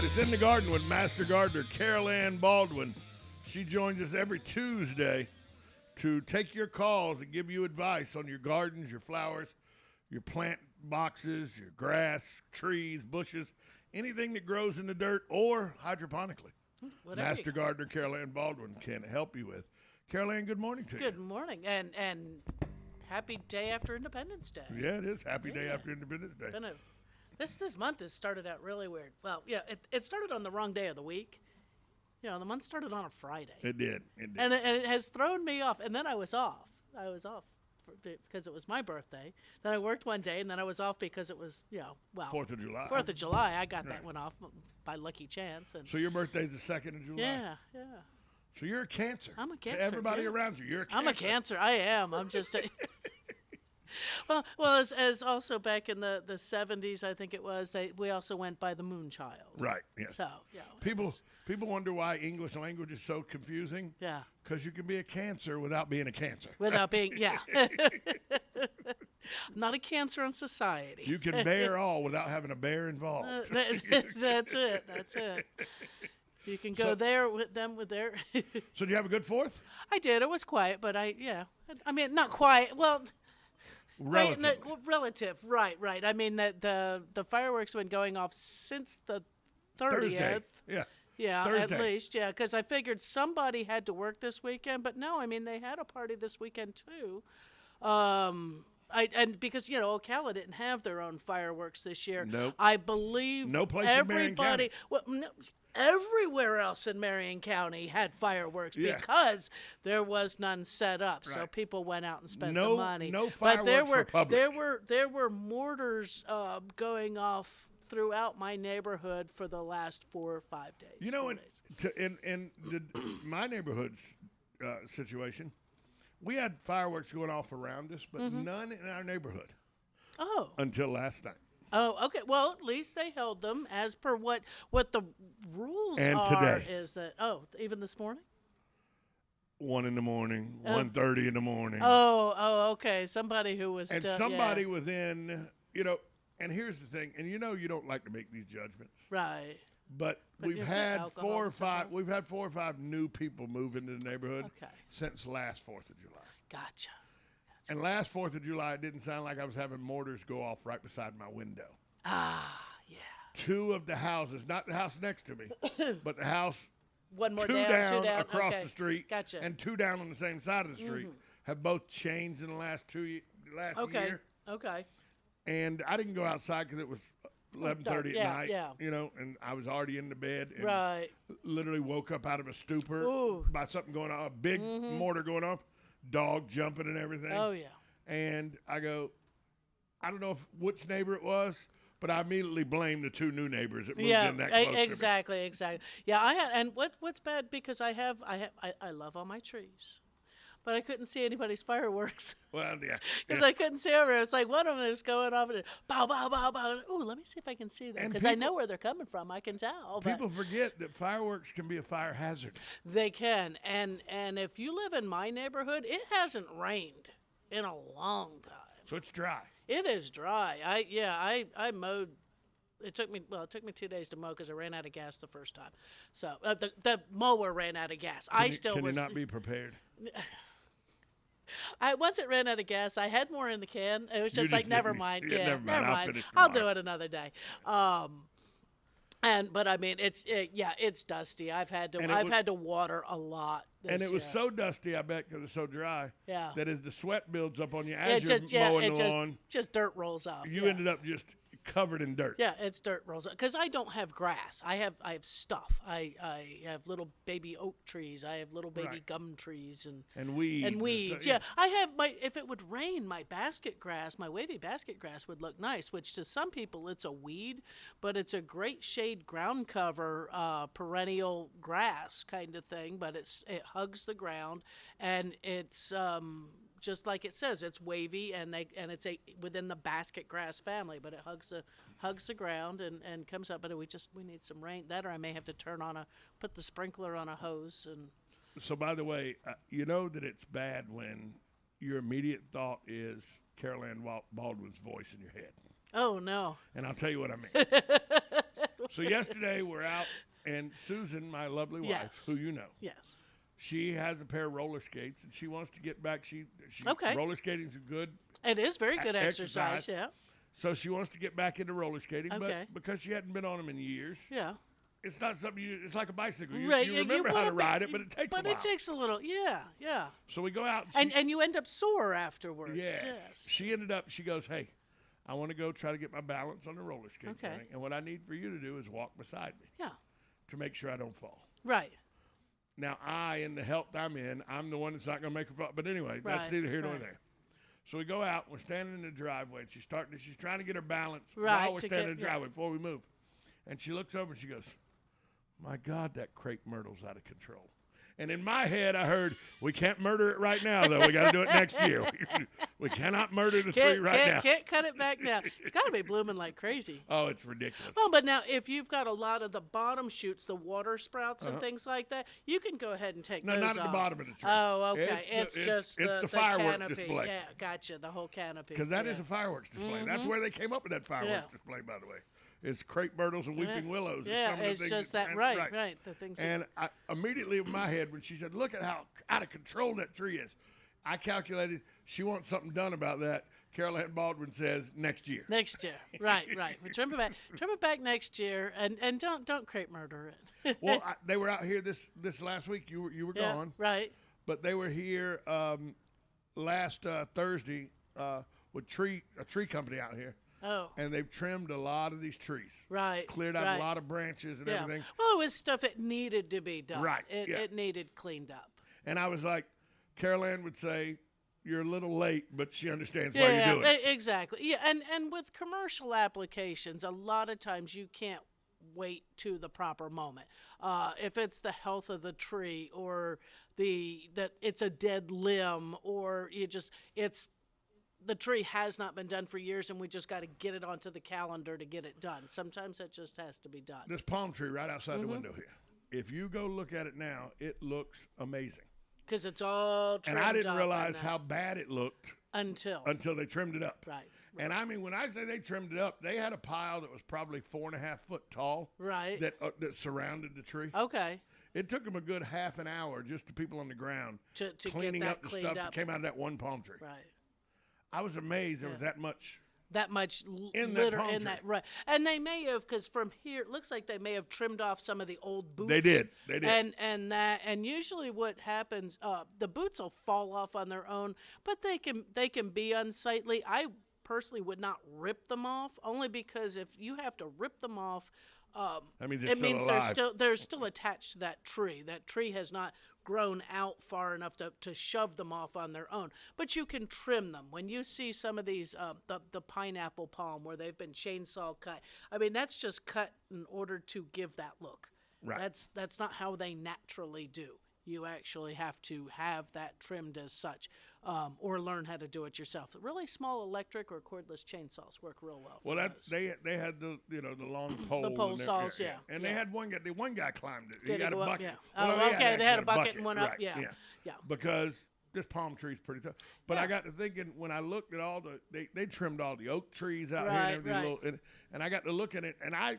right, it's In the Garden with Master Gardener Carol Ann Baldwin. She joins us every Tuesday to take your calls and give you advice on your gardens, your flowers, your plant boxes, your grass, trees, bushes, anything that grows in the dirt or hydroponically. Whatever Master Gardener Carol Ann Baldwin can help you with. Carol Ann, good morning to you. Good morning, and happy day after Independence Day. Yeah, it is. Happy day after Independence Day. This month has started out really weird. Well, yeah, it started on the wrong day of the week. You know, the month started on a Friday. It did. And it has thrown me off. And then I was off. Because it was my birthday. Then I worked one day, and then I was off because it was, 4th of July. 4th of July. I got that one off by lucky chance. And so your birthday's the 2nd of July? Yeah. So you're a Cancer. I'm a Cancer. To everybody around you, you're a Cancer. I'm a Cancer. I am. I'm just a... Well, as also back in the 70s, I think it was, we also went by the moon child. Right, yes. So, People wonder why English language is so confusing. Yeah. Because you can be a Cancer without being a Cancer. Without being, yeah. Not a Cancer on society. You can bear all without having a bear involved. That's it. You can go there with them with their... So did you have a good 4th? I did. It was quiet, but I mean, not quiet. Well... Relative. Right. I mean, the fireworks have been going off since the 30th. Thursday. Yeah, Thursday. at least, yeah, because I figured somebody had to work this weekend, but no, I mean, they had a party this weekend, too. Because, Ocala didn't have their own fireworks this year. Nope. I believe no place in Marion County. Well, no, everywhere else in Marion County had fireworks because there was none set up, so people went out and spent the money. No fireworks for public. There were mortars going off throughout my neighborhood for the last 4 or 5 days. In my neighborhood's situation, we had fireworks going off around us, but none in our neighborhood. Oh. Until last night. Oh, okay. Well, at least they held them as per what the rules and are. Today. Is that even this morning? 1 in the morning, 1:30 in the morning. Oh, okay. Somebody who was and somebody within, and here's the thing, and you don't like to make these judgments, right? But we've had 4 or 5. We've had 4 or 5 new people move into the neighborhood since last 4th of July. Gotcha. And last 4th of July, it didn't sound like I was having mortars go off right beside my window. Ah, yeah. 2 of the houses, not the house next to me, but the house one more 2 down across the street, gotcha. and 2 down on the same side of the street, have both changed in the last year. Okay. And I didn't go outside because it was 11:30 at night. Yeah. And I was already in the bed. And right. Literally woke up out of a stupor by something going on, a big mortar going off, dog jumping and everything. Oh yeah. And I go, I don't know which neighbor it was, but I immediately blamed the 2 new neighbors that moved in that close exactly. Yeah, I had, and what's bad because I love all my trees, but I couldn't see anybody's fireworks. Well, yeah, because I couldn't see over. It was like one of them was going off and bow, bow, bow, bow. Ooh, let me see if I can see them because I know where they're coming from. I can tell. People forget that fireworks can be a fire hazard. They can, and if you live in my neighborhood, it hasn't rained in a long time. So it's dry. It is dry. I mowed. It took me 2 days to mow because I ran out of gas the first time. So the mower ran out of gas. Can you not be prepared? Once it ran out of gas, I had more in the can. It was just like, never mind. Yeah, never mind. I'll do it another day. But I mean, it's dusty. I've had to water a lot. And it was so dusty, I bet, because it's so dry. Yeah. That as the sweat builds up on you as you're mowing the lawn, just dirt rolls off. You ended up just covered in dirt. Yeah, it's dirt rolls off. Because I don't have grass. I have stuff. I have little baby oak trees. I have little baby gum trees and weeds. Yeah, I have if it would rain, my basket grass, my wavy basket grass would look nice. Which to some people it's a weed, but it's a great shade ground cover, perennial grass kind of thing. But it hugs the ground, and it's just like it says, it's wavy, and it's within the basket grass family, but it hugs the ground and comes up. But we need some rain. That, or I may have to put the sprinkler on a hose. And so, by the way, you know that it's bad when your immediate thought is Carol Ann Baldwin's voice in your head. Oh no! And I'll tell you what I mean. So yesterday we're out, and Susan, my lovely wife, who you know. Yes. She has a pair of roller skates, and she wants to get back. She Okay. Roller skating is a good. It is very good exercise. Yeah. So she wants to get back into roller skating, Okay. but because she hadn't been on them in years, Yeah. it's not something it's like a bicycle. You Right. remember how to ride it, but it takes a while. But it takes a little. Yeah. Yeah. So we go out, And you end up sore afterwards. Yes. She ended up. She goes, "Hey, I want to go try to get my balance on the roller skates. Okay. And what I need for you to do is walk beside me. Yeah. To make sure I don't fall." Right. Now, in the health I'm in, I'm the one that's not going to make her fall. But anyway, that's neither here nor there. So we go out. We're standing in the driveway, and she's trying to get her balance while we're standing in the driveway before we move. And she looks over and she goes, "My God, that crepe myrtle's out of control." And in my head, I heard, "We can't murder it right now, though. We got to do it next year. We cannot murder the tree right now. Can't cut it back now. It's got to be blooming like crazy." Oh, it's ridiculous. Well, but now if you've got a lot of the bottom shoots, the water sprouts and things like that, you can go ahead and take those off. No, not at the bottom of the tree. Oh, okay. It's just the firework canopy. display. Yeah, gotcha. The whole canopy. Because that is a fireworks display. That's where they came up with that fireworks display, by the way. It's crepe myrtles and weeping willows. Yeah, some of the it's things just that right. The things. And I, immediately in my head, when she said, "Look at how out of control that tree is," I calculated she wants something done about that. Carol Ann Baldwin says next year. Next year, right. We trim it back next year, and don't crepe murder it. Well, they were out here this last week. You were gone, right? But they were here last Thursday with a tree company out here. Oh. And they've trimmed a lot of these trees. Right. Cleared out a lot of branches and everything. Well, it was stuff that needed to be done. Right. It needed cleaned up. And I was like, Carol Ann would say, "You're a little late," but she understands why you're doing it. Exactly. Yeah, and with commercial applications, a lot of times you can't wait to the proper moment. If it's the health of the tree or that it's a dead limb or the tree has not been done for years, and we just got to get it onto the calendar to get it done. Sometimes it just has to be done. This palm tree right outside the window here, if you go look at it now, it looks amazing. Because it's all trimmed up. And I didn't realize how bad it looked until they trimmed it up. Right. And I mean, when I say they trimmed it up, they had a pile that was probably 4.5 foot tall. Right. That surrounded the tree. Okay. It took them a good half an hour just to people on the ground to cleaning get that up the stuff that came out of that one palm tree. Right. I was amazed there was that much litter in that, right? And they may have, because from here it looks like they may have trimmed off some of the old boots. They did. And usually what happens, the boots will fall off on their own, but they can be unsightly. I personally would not rip them off, only because if you have to rip them off, it means they're still attached to that tree. That tree has not grown out far enough to shove them off on their own. But you can trim them. When you see some of these, the pineapple palm where they've been chainsaw cut, I mean, that's just cut in order to give that look. Right. That's not how they naturally do. You actually have to have that trimmed as such, or learn how to do it yourself. Really small electric or cordless chainsaws work real well. Well, they had the long pole. The pole saws, yeah. And they had one guy climbed it. Did he got a bucket. Yeah. Well, okay. They had a bucket and one up. Right. Yeah. Because this palm tree's pretty tough. But I got to thinking when I looked at all they trimmed all the oak trees out here and everything. And I got to look at it, and I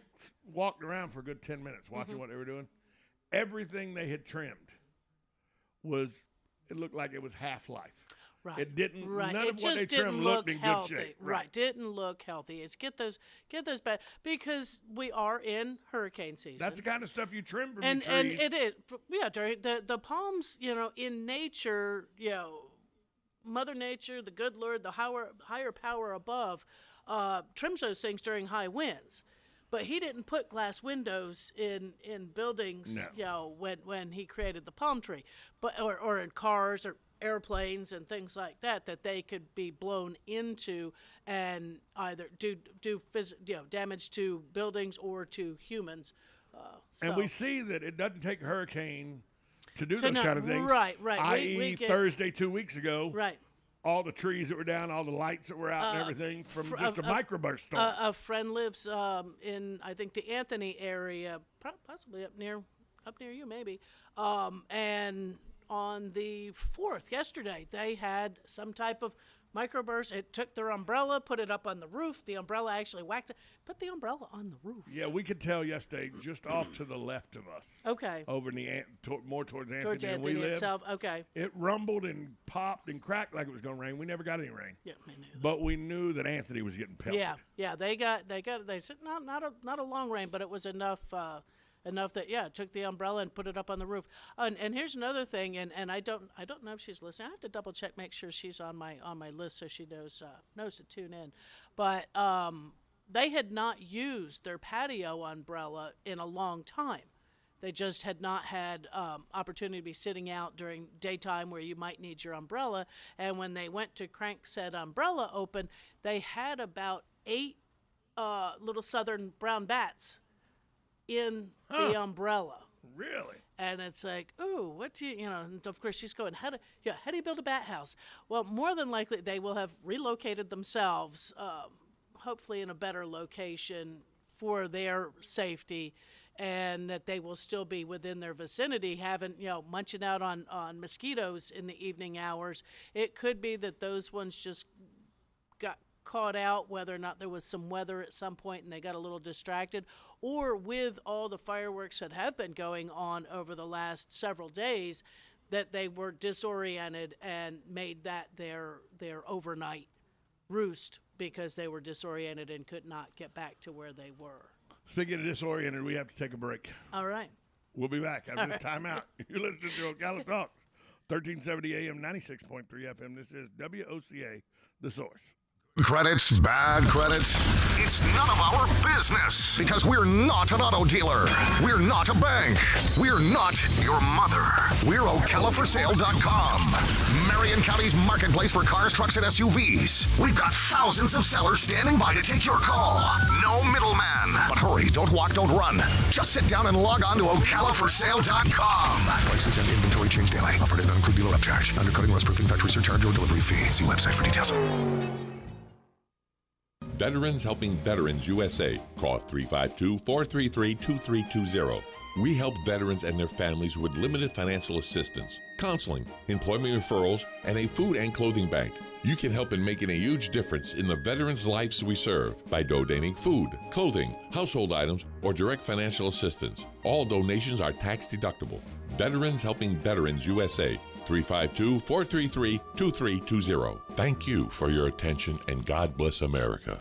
walked around for a good 10 minutes watching what they were doing. Everything they had trimmed it looked like it was half-life. Right. It didn't. Right. None It of what they just didn't trimmed look looked in healthy. good shape. Right. Didn't look healthy. It's get those back, because we are in hurricane season. That's the kind of stuff you trim from and your trees. And it is, yeah. During the palms, in nature, Mother Nature, the good Lord, the higher power above, trims those things during high winds. But he didn't put glass windows in buildings, when he created the palm tree, or in cars or airplanes and things like that they could be blown into and either do damage to buildings or to humans. And we see that it doesn't take a hurricane to do those kind of things. Right. I.e., Thursday 2 weeks ago. Right. All the trees that were down, all the lights that were out, and everything from just a microburst storm. A friend lives in, I think, the Anthony area, possibly up near you maybe, and on the 4th, yesterday. They had some type of microburst. It took their umbrella, put it up on the roof. The umbrella actually whacked it. Put the umbrella on the roof. Yeah, we could tell yesterday, just off to the left of us. Okay. Over in the more towards Anthony. Towards Anthony itself. Okay. It rumbled and popped and cracked like it was going to rain. We never got any rain. Yeah, me neither. But we knew that Anthony was getting pelted. Yeah. They said not a long rain, but it was enough that it took the umbrella and put it up on the roof. And here's another thing, and I don't know if she's listening. I have to double check, make sure she's on my list so she knows to tune in. But they had not used their patio umbrella in a long time. They just had not had opportunity to be sitting out during daytime where you might need your umbrella. And when they went to crank said umbrella open, they had about 8 little southern brown bats in the umbrella. Really? And it's like, ooh, what do you know? And of course, she's going, how do you build a bat house? Well, more than likely, they will have relocated themselves, hopefully in a better location for their safety, and that they will still be within their vicinity, munching out on mosquitoes in the evening hours. It could be that those ones just got caught out, whether or not there was some weather at some point and they got a little distracted, or with all the fireworks that have been going on over the last several days, that they were disoriented and made that their overnight roost because they were disoriented and could not get back to where they were. Speaking of disoriented, we have to take a break. All right. We'll be back after this timeout. You're listening to Ocala Talks, 1370 AM, 96.3 FM. This is WOCA, The Source. Credits, bad credits. It's none of our business because we're not an auto dealer. We're not a bank. We're not your mother. We're OcalaForSale.com. Marion County's marketplace for cars, trucks, and SUVs. We've got thousands of sellers standing by to take your call. No middleman. But hurry, don't walk, don't run. Just sit down and log on to OcalaForSale.com. Prices and inventory change daily. Offer does not include dealer upcharge. Undercutting, rust-proofing, factory surcharge, or delivery fee. See website for details. Veterans Helping Veterans USA. Call 352-433-2320. We help veterans and their families with limited financial assistance, counseling, employment referrals, and a food and clothing bank. You can help in making a huge difference in the veterans' lives we serve by donating food, clothing, household items, or direct financial assistance. All donations are tax deductible. Veterans Helping Veterans USA. 352-433-2320. Thank you for your attention, and God bless America.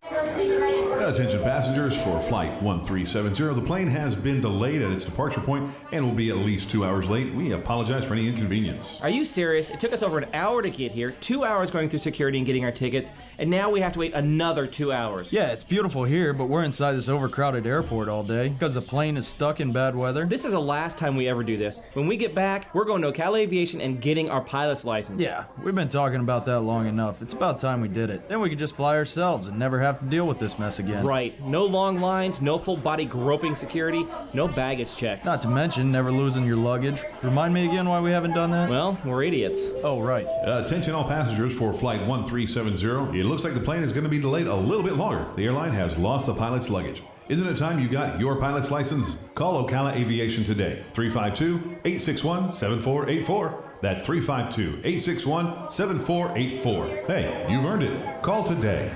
Attention passengers for Flight 1370. The plane has been delayed at its departure point and will be at least 2 hours late. We apologize for any inconvenience. Are you serious? It took us over an hour to get here, 2 hours going through security and getting our tickets, and now we have to wait another 2 hours. Yeah, it's beautiful here, but we're inside this overcrowded airport all day because the plane is stuck in bad weather. This is the last time we ever do this. When we get back, we're going to Ocala Aviation and getting our pilot's license. Yeah, we've been talking about that long enough. It's about time we did it. Then we could just fly ourselves and never have to deal with this mess again. Right. No long lines, no full body groping security, no baggage checks. Not to mention never losing your luggage. Remind me again why we haven't done that? Well, we're idiots. Oh, right. Attention all passengers for Flight 1370. It looks like the plane is going to be delayed a little bit longer. The airline has lost the pilot's luggage. Isn't it time you got your pilot's license? Call Ocala Aviation today. 352-861-7484. That's 352-861-7484. Hey, you've earned it. Call today.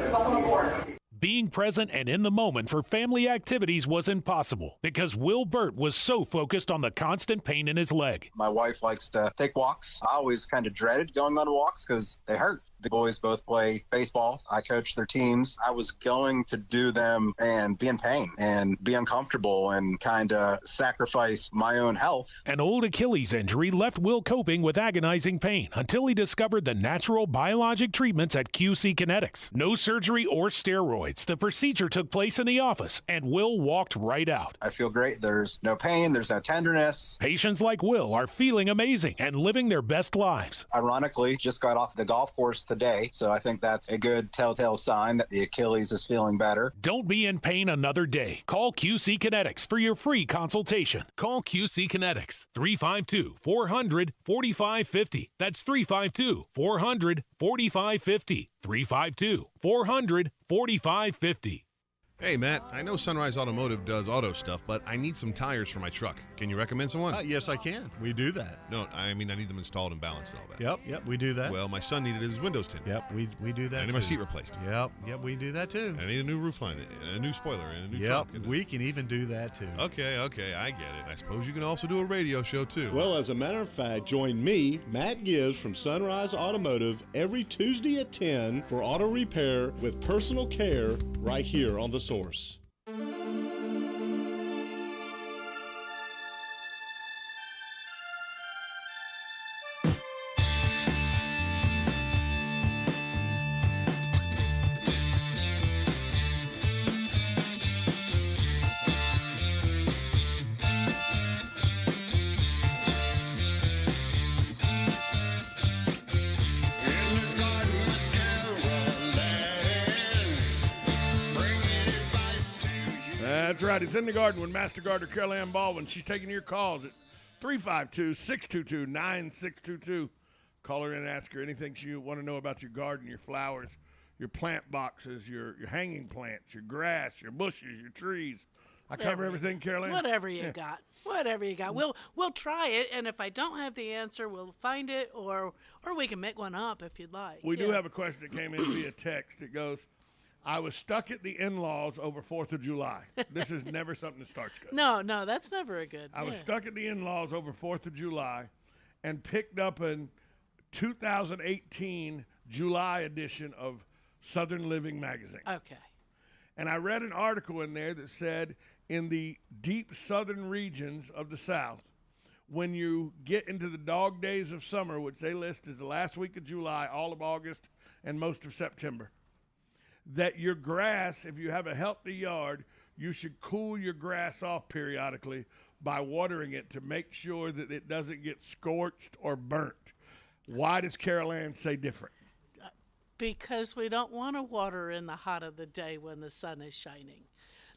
Being present and in the moment for family activities was impossible because Will Burt was so focused on the constant pain in his leg. My wife likes to take walks. I always kind of dreaded going on walks because they hurt. The boys both play baseball. I coach their teams. I was going to do them and be in pain and be uncomfortable and kind of sacrifice my own health. An old Achilles injury left Will coping with agonizing pain until he discovered the natural biologic treatments at QC Kinetics. No surgery or steroids. The procedure took place in the office, and Will walked right out. I feel great. There's no pain. There's no tenderness. Patients like Will are feeling amazing and living their best lives. Ironically, just got off the golf course today, so I think that's a good telltale sign that the Achilles is feeling better. Don't be in pain another day. Call QC Kinetics for your free consultation. Call QC Kinetics, 352-400-4550. That's 352-400-4550. 352-400-4550. Hey, Matt, I know Sunrise Automotive does auto stuff, but I need some tires for my truck. Can you recommend someone? Yes, I can. We do that. No, I mean I need them installed and balanced and all that. Yep, we do that. Well, my son needed his windows tinted. Yep, we do that. I need my seat replaced. Yep, we do that too. I need a new roof line, a new spoiler, and a new trunk. Yep, we can even do that too. Okay, I get it. I suppose you can also do a radio show too. Well, as a matter of fact, join me, Matt Gibbs from Sunrise Automotive, every Tuesday at 10 for auto repair with personal care right here on The Source. That's right. It's In the Garden with Master Gardener Carol Ann Baldwin. She's taking your calls at 352-622-9622. Call her in and ask her anything you want to know about your garden, your flowers, your plant boxes, your hanging plants, your grass, your bushes, your trees. I cover everything, Carol Ann. Whatever you got. Whatever you got. We'll try it, and if I don't have the answer, we'll find it, or we can make one up if you'd like. We do have a question that came in via text. It goes, I was stuck at the in-laws over 4th of July. This is never something that starts good. No, that's never a good. I was stuck at the in-laws over 4th of July and picked up a 2018 July edition of Southern Living magazine. Okay. And I read an article in there that said in the deep southern regions of the South, when you get into the dog days of summer, which they list as the last week of July, all of August, and most of September, that your grass, if you have a healthy yard, you should cool your grass off periodically by watering it to make sure that it doesn't get scorched or burnt. Why does Carol Ann say different? Because we don't want to water in the hot of the day when the sun is shining.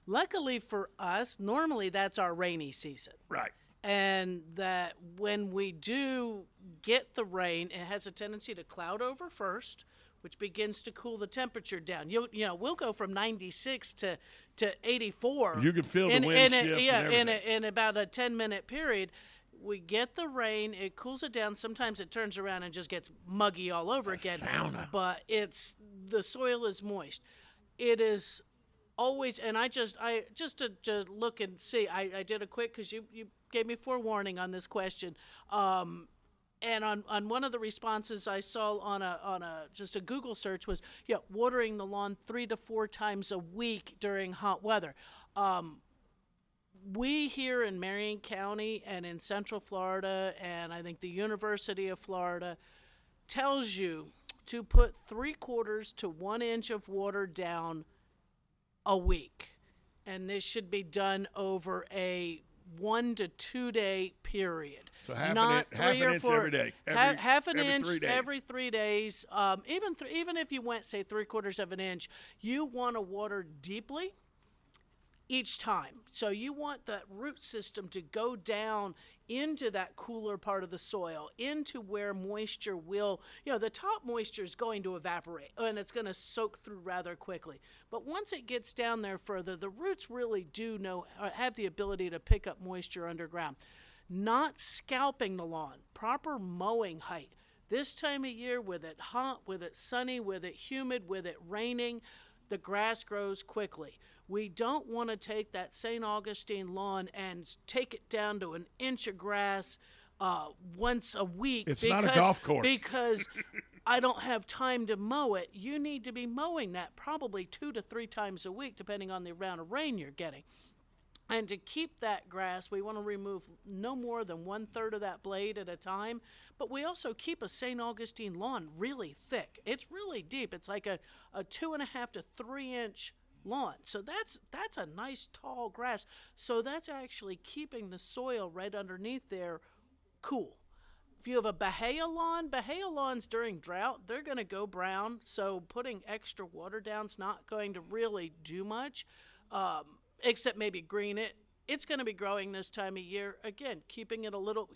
Luckily for us, normally that's our rainy season. Right. And that when we do get the rain, it has a tendency to cloud over first, which begins to cool the temperature down. We'll go from 96 to 84. You can feel the wind shift. In about a 10-minute period. We get the rain, it cools it down. Sometimes it turns around and just gets muggy all over again. Sauna. But the soil is moist. It is always, and I just to look and see. I did a quick, because you gave me forewarning on this question. And on one of the responses I saw on a Google search was, watering the lawn 3 to 4 times a week during hot weather. We here in Marion County and in Central Florida, and I think the University of Florida, tells you to put 3/4 to 1 inch of water down a week. And this should be done over a 1 to 2 day period. So half an inch every day. Half an every inch 3 days. every 3 days. Even if you went, say, 3/4 of an inch, you want to water deeply each time. So you want that root system to go down into that cooler part of the soil, into where moisture will, the top moisture is going to evaporate and it's going to soak through rather quickly. But once it gets down there further, the roots really do have the ability to pick up moisture underground. Not scalping the lawn, proper mowing height. This time of year, with it hot, with it sunny, with it humid, with it raining, the grass grows quickly. We don't want to take that St. Augustine lawn and take it down to 1 inch of grass once a week. It's not a golf course. Because I don't have time to mow it. You need to be mowing that probably 2 to 3 times a week, depending on the amount of rain you're getting. And to keep that grass, we want to remove no more than 1/3 of that blade at a time. But we also keep a St. Augustine lawn really thick. It's really deep. It's like a 2.5 to 3 inch lawn. So that's a nice tall grass. So that's actually keeping the soil right underneath there cool. If you have a Bahia lawns during drought, they're going to go brown. So putting extra water down's not going to really do much. Except maybe green it. It's going to be growing this time of year. Again, keeping it a little.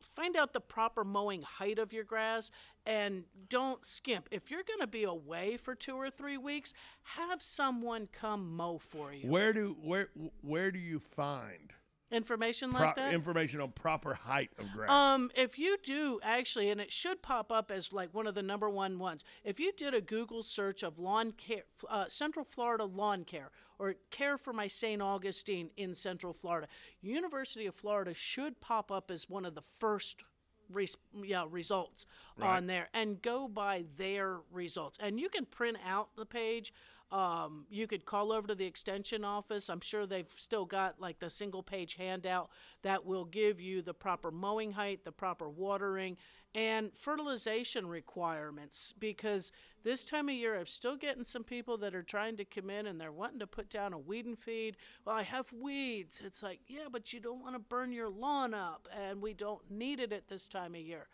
find out the proper mowing height of your grass, and don't skimp. If you're going to be away for 2 or 3 weeks, have someone come mow for you. Where do you find information like that? Information on proper height of grass. If you do actually, and it should pop up as like one of the number one ones. If you did a Google search of lawn care, Central Florida lawn care, or care for my St. Augustine in Central Florida, University of Florida should pop up as one of the first results on there, and go by their results. And you can print out the page. You could call over to the extension office. I'm sure they've still got like the single page handout that will give you the proper mowing height, the proper watering, and fertilization requirements, because this time of year I'm still getting some people that are trying to come in and they're wanting to put down a weed and feed. Well, I have weeds. It's like, yeah, but you don't want to burn your lawn up, and we don't need it at this time of year.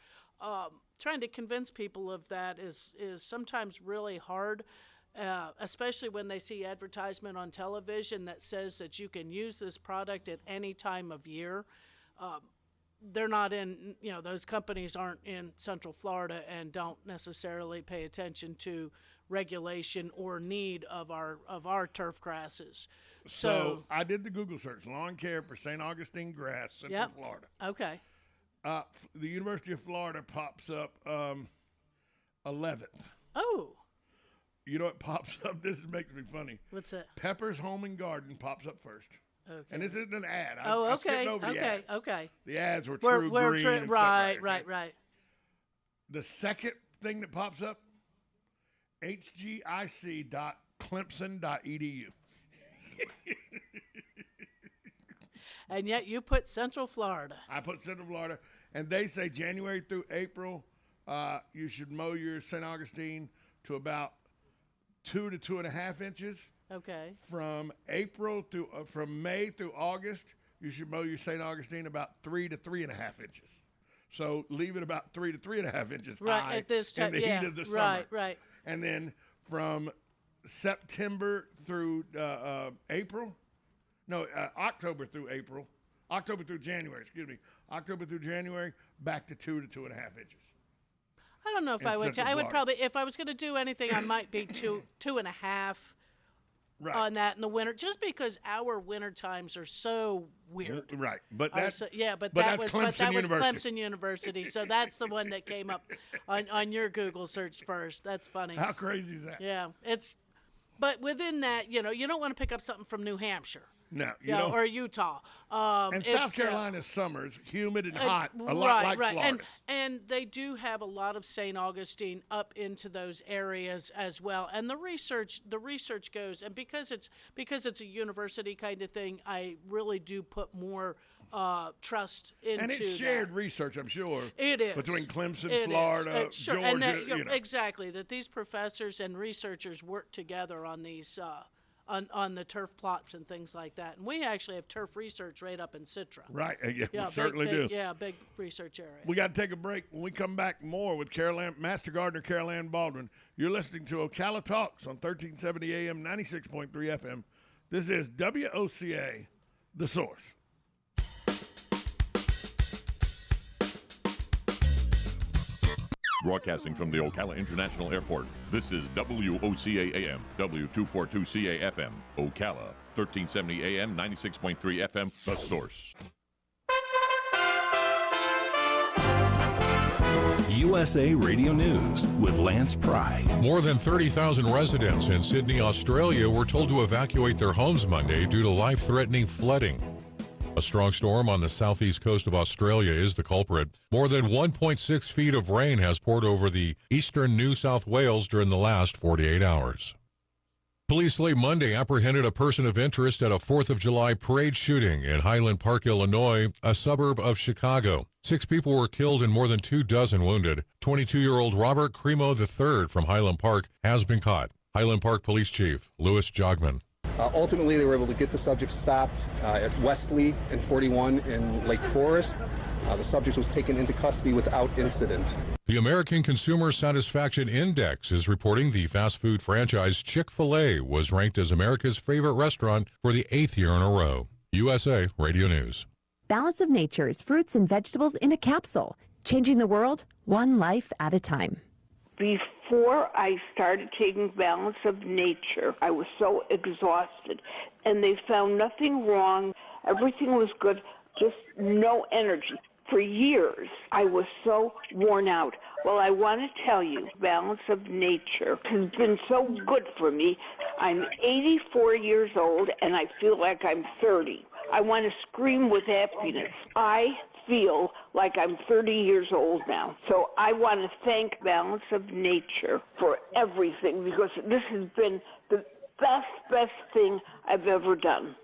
Trying to convince people of that is sometimes really hard. Especially when they see advertisement on television that says that you can use this product at any time of year. They're not in, those companies aren't in Central Florida and don't necessarily pay attention to regulation or need of our turf grasses. So I did the Google search, lawn care for St. Augustine grass, Central Florida. Okay. The University of Florida pops up 11th. Oh. You know what pops up? This makes me funny. What's that? Pepper's Home and Garden pops up first. Okay. And this isn't an ad. I skipped over the ads. Okay. The ads were true green. And Right. The second thing that pops up, hgic.clemson.edu. And yet you put Central Florida. I put Central Florida. And they say January through April, you should mow your St. Augustine to about 2 to 2.5 inches. Okay. From May through August, you should mow your St. Augustine about 3 to 3.5 inches. So leave it about 3 to 3.5 inches high at this time, in the heat of the summer. Right. And then from October through January, back to 2 to 2.5 inches. I don't know if I would. I would probably, if I was going to do anything, I might be 2.5 on that in the winter, just because our winter times are so weird. Right, but that was Clemson University, so that's the one that came up on your Google search first. That's funny. How crazy is that? Yeah, but within that, you don't want to pick up something from New Hampshire. No, or Utah. And South Carolina's summers, humid and hot, a lot like Florida. And they do have a lot of St. Augustine up into those areas as well. And the research goes, and because it's a university kind of thing, I really do put more trust into and it's shared research, I'm sure. It is between Clemson, Florida, sure. Georgia. And that, exactly, that these professors and researchers work together on these. On the turf plots and things like that. And we actually have turf research right up in Citra. Right, we certainly do. Yeah, big research area. We got to take a break. When we come back, more with Master Gardener Carol Ann Baldwin. You're listening to Ocala Talks on 1370 AM, 96.3 FM. This is WOCA, The Source. Broadcasting from the Ocala International Airport, this is WOCA AM, W242CA FM, Ocala, 1370 AM, 96.3 FM, The Source. USA Radio News with Lance Pride. More than 30,000 residents in Sydney, Australia were told to evacuate their homes Monday due to life-threatening flooding. A strong storm on the southeast coast of Australia is the culprit. More than 1.6 feet of rain has poured over the eastern New South Wales during the last 48 hours. Police late Monday apprehended a person of interest at a 4th of July parade shooting in Highland Park, Illinois, a suburb of Chicago. 6 people were killed and more than 24 wounded. 22-year-old Robert Cremo III from Highland Park has been caught. Highland Park Police Chief Louis Jogman. Ultimately, they were able to get the subject stopped at Wesley and 41 in Lake Forest. The subject was taken into custody without incident. The American Consumer Satisfaction Index is reporting the fast food franchise Chick-fil-A was ranked as America's favorite restaurant for the 8th year in a row. USA Radio News. Balance of Nature's fruits and vegetables in a capsule, changing the world one life at a time. Before I started taking Balance of Nature, I was so exhausted, and they found nothing wrong. Everything was good, just no energy. For years, I was so worn out. Well, I want to tell you, Balance of Nature has been so good for me. I'm 84 years old, and I feel like I'm 30. I want to scream with happiness. I feel like I'm 30 years old now. So I want to thank Balance of Nature for everything, because this has been the best thing I've ever done.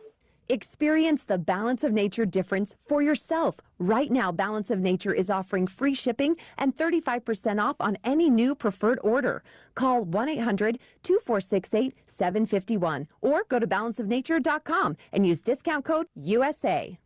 Experience the Balance of Nature difference for yourself. Right now, Balance of Nature is offering free shipping and 35% off on any new preferred order. Call 1-800-2468-751 or go to balanceofnature.com and use discount code USA.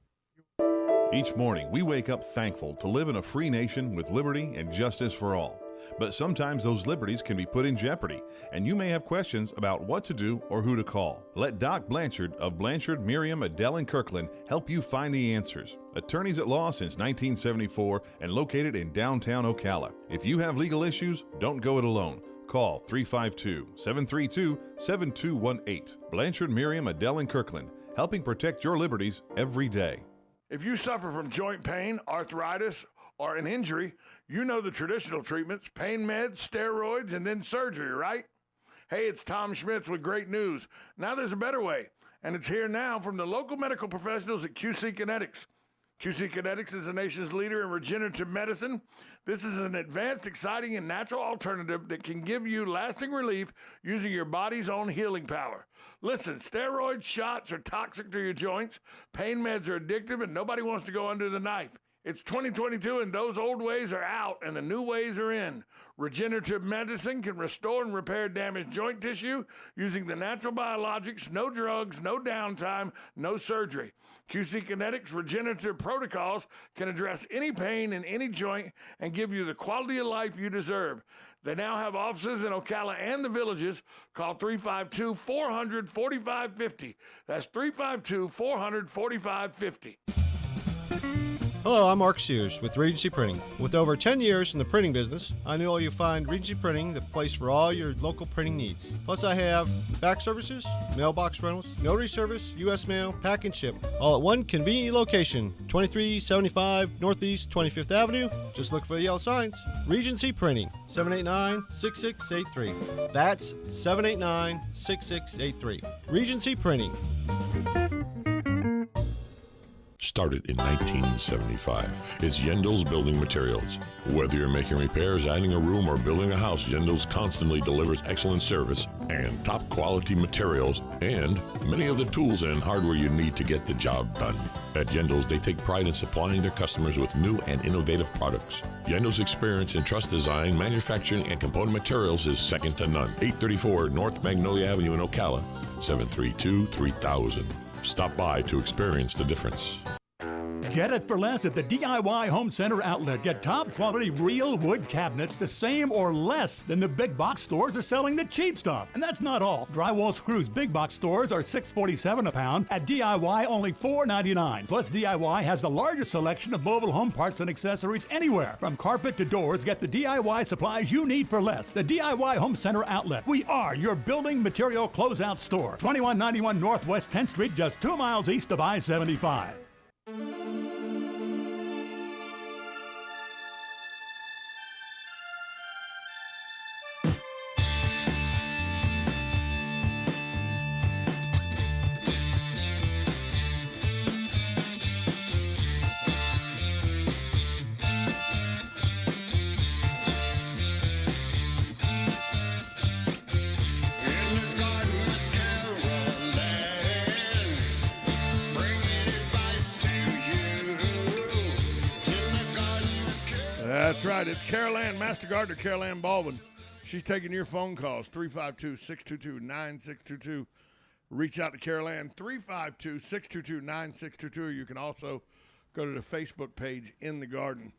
Each morning, we wake up thankful to live in a free nation with liberty and justice for all. But sometimes those liberties can be put in jeopardy, and you may have questions about what to do or who to call. Let Doc Blanchard of Blanchard, Miriam, Adele, and Kirkland help you find the answers. Attorneys at law since 1974 and located in downtown Ocala. If you have legal issues, don't go it alone. Call 352-732-7218. Blanchard, Miriam, Adele, and Kirkland, helping protect your liberties every day. If you suffer from joint pain, arthritis, or an injury, you know the traditional treatments: pain meds, steroids, and then surgery, right? Hey, it's Tom Schmitz with great news. Now there's a better way, and it's here now from the local medical professionals at QC Kinetics. QC Kinetics is the nation's leader in regenerative medicine. This is an advanced, exciting, and natural alternative that can give you lasting relief using your body's own healing power. Listen, steroid shots are toxic to your joints, pain meds are addictive, and nobody wants to go under the knife. It's 2022 and those old ways are out and the new ways are in. Regenerative medicine can restore and repair damaged joint tissue using the natural biologics, no drugs, no downtime, no surgery. QC Kinetics regenerative protocols can address any pain in any joint and give you the quality of life you deserve. They now have offices in Ocala and the Villages. Call 352-400-4550. That's 352-400-4550. Hello, I'm Mark Sears with Regency Printing. With over 10 years in the printing business, I know you'll find Regency Printing the place for all your local printing needs. Plus, I have fax services, mailbox rentals, notary service, U.S. mail, pack and ship, all at one convenient location, 2375 Northeast 25th Avenue. Just look for the yellow signs. Regency Printing, 789-6683. That's 789-6683. Regency Printing. Started in 1975. It's Yendel's Building Materials. Whether you're making repairs, adding a room, or building a house, Yendel's constantly delivers excellent service and top quality materials and many of the tools and hardware you need to get the job done. At Yendel's, they take pride in supplying their customers with new and innovative products. Yendel's experience in truss design, manufacturing, and component materials is second to none. 834 North Magnolia Avenue in Ocala, 732-3000. Stop by to experience the difference. Get it for less at the DIY Home Center outlet. Get top quality real wood cabinets the same or less than the big box stores are selling the cheap stuff. And that's not all. Drywall screws big box stores are $6.47 a pound. At DIY, only $4.99. Plus, DIY has the largest selection of mobile home parts and accessories anywhere. From carpet to doors, get the DIY supplies you need for less. The DIY Home Center outlet. We are your building material closeout store. 2191 Northwest 10th Street, just 2 miles east of I-75. That's right. It's Carol Ann, Master Gardener Carol Ann Baldwin. She's taking your phone calls, 352-622-9622. Reach out to Carol Ann, 352-622-9622. You can also go to the Facebook page, In the Garden.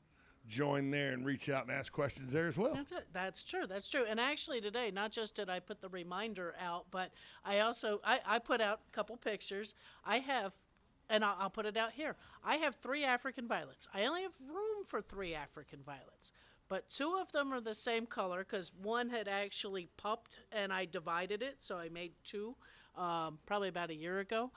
Join there and reach out and ask questions there as well. That's it. That's true. That's true. And actually today, not just did I put the reminder out, but I also I put out a couple pictures. I have and I'll put it out here. I have 3 African violets. I only have room for 3 African violets, but 2 of them are the same color because one had actually pupped, and I divided it, so I made 2 probably about a year ago.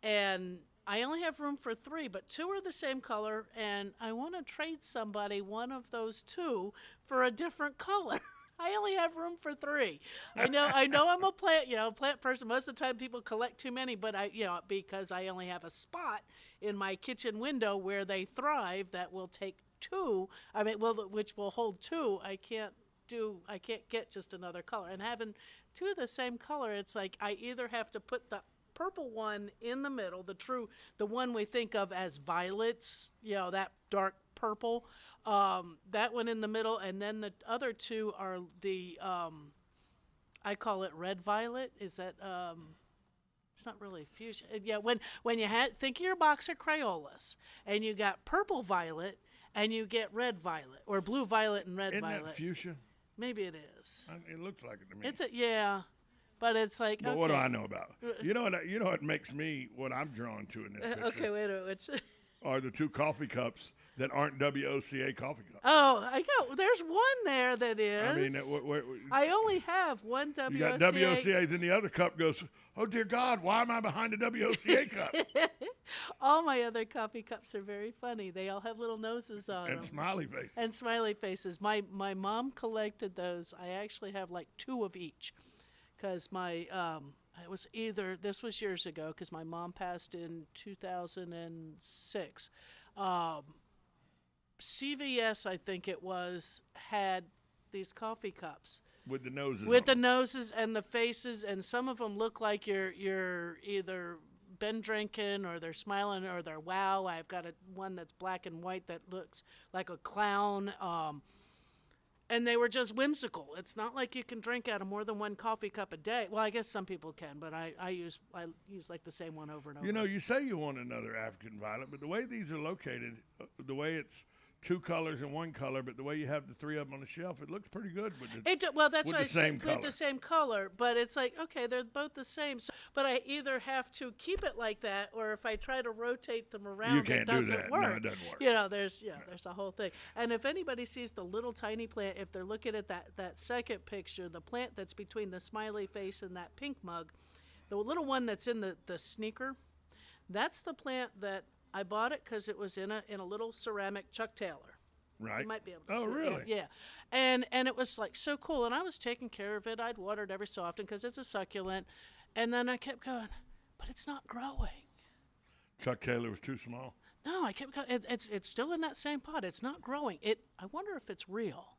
And I only have room for 3, but 2 are the same color, and I want to trade somebody one of those 2 for a different color. I only have room for 3. I know I'm a plant person. Most of the time people collect too many, but because I only have a spot in my kitchen window where they thrive that will take 2, which will hold 2. I can't get just another color. And having 2 of the same color, it's like I either have to put the purple one in the middle, the one we think of as violets, that dark purple, that one in the middle, and then the other 2 are the I call it red violet. Is that it's not really fuchsia. Yeah, when you think of your box of Crayolas and you got purple violet and you get red violet or blue violet and red violet. Isn't that fuchsia? Maybe it is. It looks like it to me. But it's like. But what do I know about? You know what makes me what I'm drawn to in this picture. Okay, wait a minute. Are the 2 coffee cups that aren't WOCA coffee cups? Oh, there's one there that is. I mean, I only have one WOCA. You got WOCA, then the other cup goes, oh dear God, why am I behind a WOCA cup? All my other coffee cups are very funny. They all have little noses on them. And smiley faces. And smiley faces. My mom collected those. I actually have like 2 of each. Because this was years ago, because my mom passed in 2006. CVS, I think it was, had these coffee cups. With the noses. With the noses and the faces, and some of them look like you're either been drinking or they're smiling or they're wow. I've got one that's black and white that looks like a clown. And they were just whimsical. It's not like you can drink out of more than 1 coffee cup a day. Well, I guess some people can, but I use like the same one over and over. You say you want another African violet, but the way these are located, the way it's 2 colors and 1 color, but the way you have the 3 of them on the shelf, it looks pretty good with the same color. But it's like, okay, they're both the same. So, but I either have to keep it like that, or if I try to rotate them around, it doesn't work. No, it doesn't work. There's a whole thing. And if anybody sees the little tiny plant, if they're looking at that second picture, the plant that's between the smiley face and that pink mug, the little one that's in the sneaker, that's the plant that I bought it because it was in a little ceramic Chuck Taylor. Right. You might be able to see Oh, really? it. Yeah. And it was like so cool. And I was taking care of it. I'd water it every so often because it's a succulent. And then I kept going, but it's not growing. Chuck Taylor was too small? No, I kept going. It's still in that same pot. It's not growing. I wonder if it's real.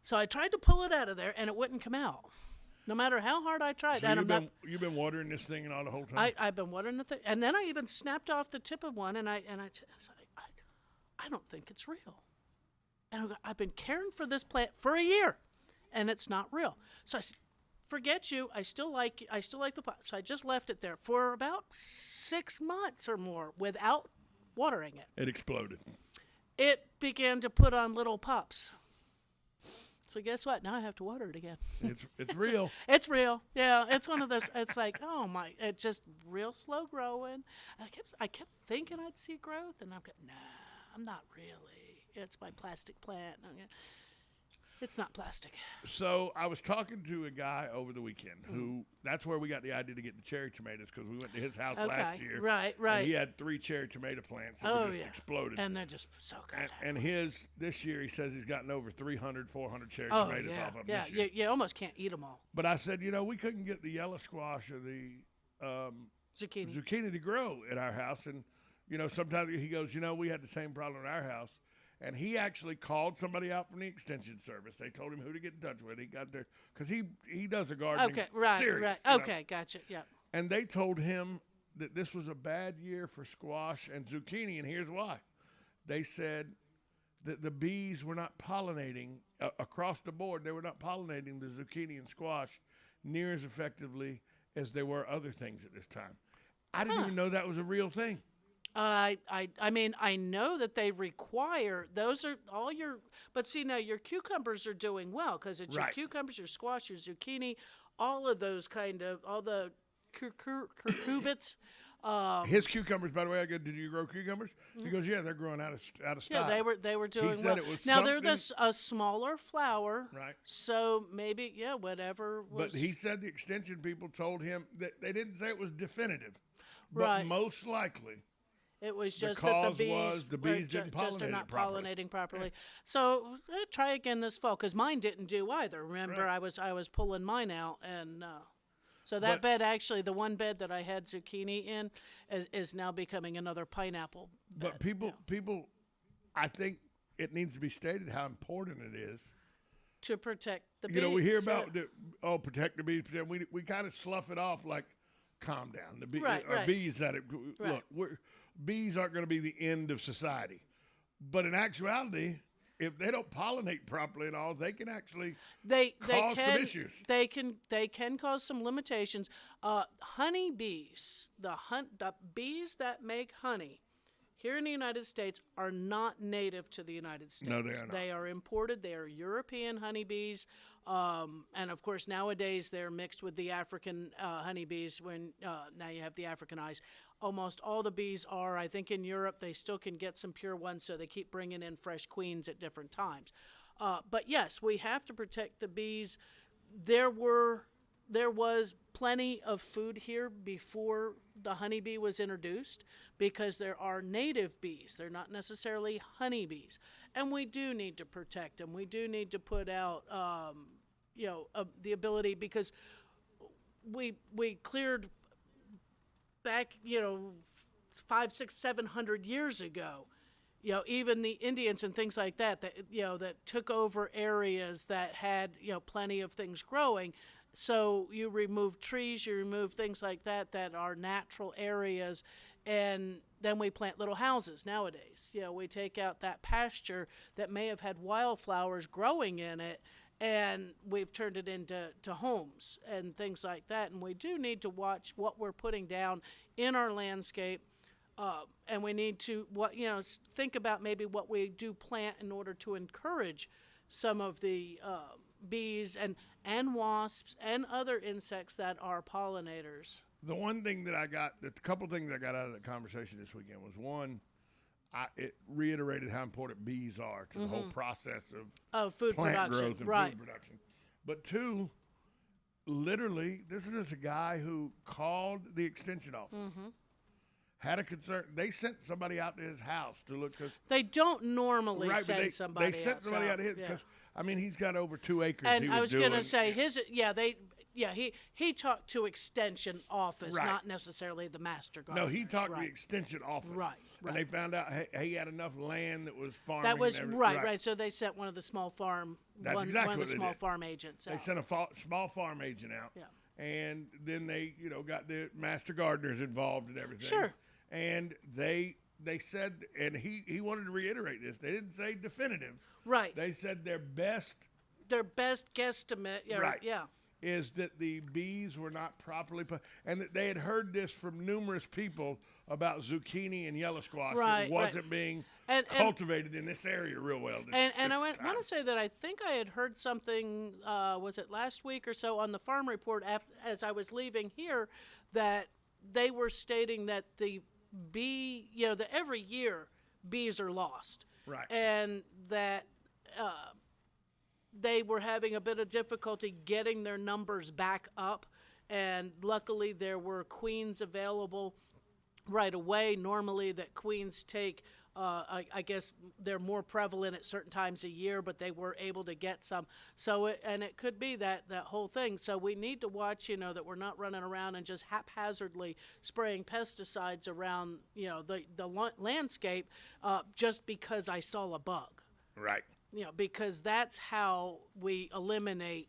So I tried to pull it out of there, and it wouldn't come out. No matter how hard I tried. So you've been watering this thing all the whole time? I've been watering the thing. And then I even snapped off the tip of one, and I don't think it's real. And I've been caring for this plant for a year, and it's not real. So I said, forget you. I still like the pot. So I just left it there for about 6 months or more without watering it. It exploded. It began to put on little pups. So guess what? Now I have to water it again. It's real. It's real. Yeah, it's one of those. It's like, oh my! It's just real slow growing. And I kept thinking I'd see growth, and I'm going, nah, I'm not really. It's my plastic plant. It's not plastic. So I was talking to a guy over the weekend who, that's where we got the idea to get the cherry tomatoes, because we went to his house last year. Right. And he had 3 cherry tomato plants that just exploded. And they're just so good. And this year he says he's gotten over 300, 400 cherry tomatoes off of them this year. You almost can't eat them all. But I said, we couldn't get the yellow squash or the zucchini to grow at our house. And, sometimes he goes, we had the same problem at our house. And he actually called somebody out from the extension service. They told him who to get in touch with. He got there because he does a gardening. Okay, right. Okay, gotcha. Yeah. And they told him that this was a bad year for squash and zucchini, and here's why. They said that the bees were not pollinating across the board. They were not pollinating the zucchini and squash near as effectively as they were other things at this time. I didn't even know that was a real thing. I mean, I know that they require, those are all your, but see now your cucumbers are doing well because it's your cucumbers, your squash, your zucchini, all of those all the cucurbits His cucumbers, by the way, I go, did you grow cucumbers? He goes, yeah, they're growing out of style. Yeah, they were doing he said well. It was now they're a smaller flower, right? So maybe whatever. But he said the extension people told him that they didn't say it was definitive, but right. most likely it was just the that the bees didn't just are not properly. pollinating properly. So try again this fall because mine didn't do either. Remember, right. I was pulling mine out and. So that bed, actually, the one bed that I had zucchini in, is now becoming another pineapple bed. But people, I think it needs to be stated how important it is to protect the bees. You know, we hear about protect the bees. We kind of slough it off like, calm down. The bees at it. Right. Look, bees aren't going to be the end of society, but in actuality, if they don't pollinate properly and all, they can actually cause some issues. They can cause some limitations. Honey bees, the bees that make honey here in the United States are not native to the United States. No, they are not. They are imported. They are European honeybees. And, of course, nowadays they're mixed with the African honeybees when now you have the Africanized. Almost all the bees are. I think in Europe they still can get some pure ones, so they keep bringing in fresh queens at different times. But, yes, we have to protect the bees. There was plenty of food here before the honeybee was introduced because there are native bees. They're not necessarily honeybees. And we do need to protect them. We do need to put out, the ability because we cleared back, 500, 600, 700 years ago. Even the Indians and things like that took over areas that had, plenty of things growing. So you remove trees, you remove things like that are natural areas, and then we plant little houses nowadays. We take out that pasture that may have had wildflowers growing in it, and we've turned it into homes and things like that. And we do need to watch what we're putting down in our landscape. And we need to think about maybe what we do plant in order to encourage some of the bees and wasps and other insects that are pollinators. The one thing that the couple things I got out of the conversation this weekend was one, it reiterated how important bees are to the whole process of food plant production, growth and right. food production. But two, literally, this is just a guy who called the extension office. Mm-hmm. Had a concern. They sent somebody out to his house to look. Cause, they don't normally send somebody out. They sent somebody out to his because, he's got over 2 acres. And I was going to say, he talked to extension office, not necessarily the master gardener. No, he talked to the extension office. Right. And they found out he had enough land that was farming. That was right. So they sent one of the small farm, one of the small farm agents out. They sent a small farm agent out. Yeah. And then they, got the master gardeners involved and everything. Sure. And they said, and he wanted to reiterate this. They didn't say definitive. Right. They said their best guesstimate. Yeah. Is that the bees were not properly and that they had heard this from numerous people about zucchini and yellow squash. It wasn't being cultivated in this area real well. And I want to say that I think I had heard something, was it last week or so, on the farm report as I was leaving here, that they were stating that the bee, that every year bees are lost. Right. And that they were having a bit of difficulty getting their numbers back up. And luckily there were queens available right away. Normally that queens take, I guess they're more prevalent at certain times a year, but they were able to get some. So it could be that whole thing. So we need to watch, that we're not running around and just haphazardly spraying pesticides around, the landscape just because I saw a bug. Right. Because that's how we eliminate,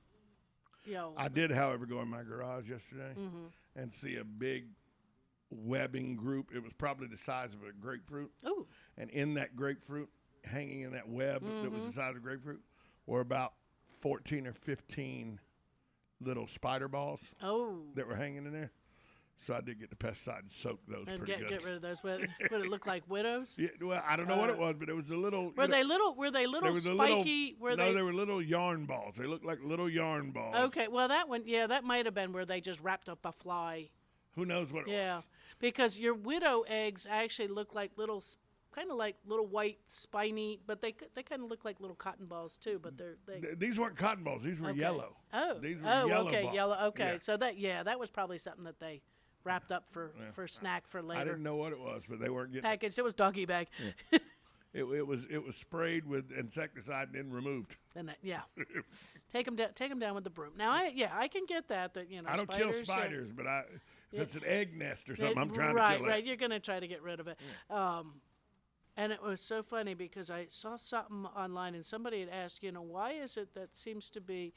I did, however, go in my garage yesterday and see a big webbing group. It was probably the size of a grapefruit. Ooh. And in that grapefruit, hanging in that web that was the size of a grapefruit, were about 14 or 15 little spider balls that were hanging in there. So I did get the pesticide and soak those and pretty good. Get rid of those. What it look like, widows? Yeah, well, I don't know what it was, but it was a little. Were they little spiky? They were little yarn balls. They looked like little yarn balls. Okay, well that one, that might have been where they just wrapped up a fly. Who knows what it was? Yeah, because your widow eggs actually look like little, kind of like little white spiny, but they kind of look like little cotton balls too. But These weren't cotton balls. These were yellow. Oh, these were yellow okay, balls. yellow. Okay, Yeah. so that was probably something that they wrapped up for snack for later. I didn't know what it was, but they weren't getting packaged. It was doggy bag. Yeah. It was sprayed with insecticide and then removed. And take them down with the broom. Now I can get that I don't spiders, kill spiders, but if it's an egg nest or something, I'm trying to kill it. Right, you're gonna try to get rid of it. Yeah. And it was so funny because I saw something online and somebody had asked, why is it that seems to be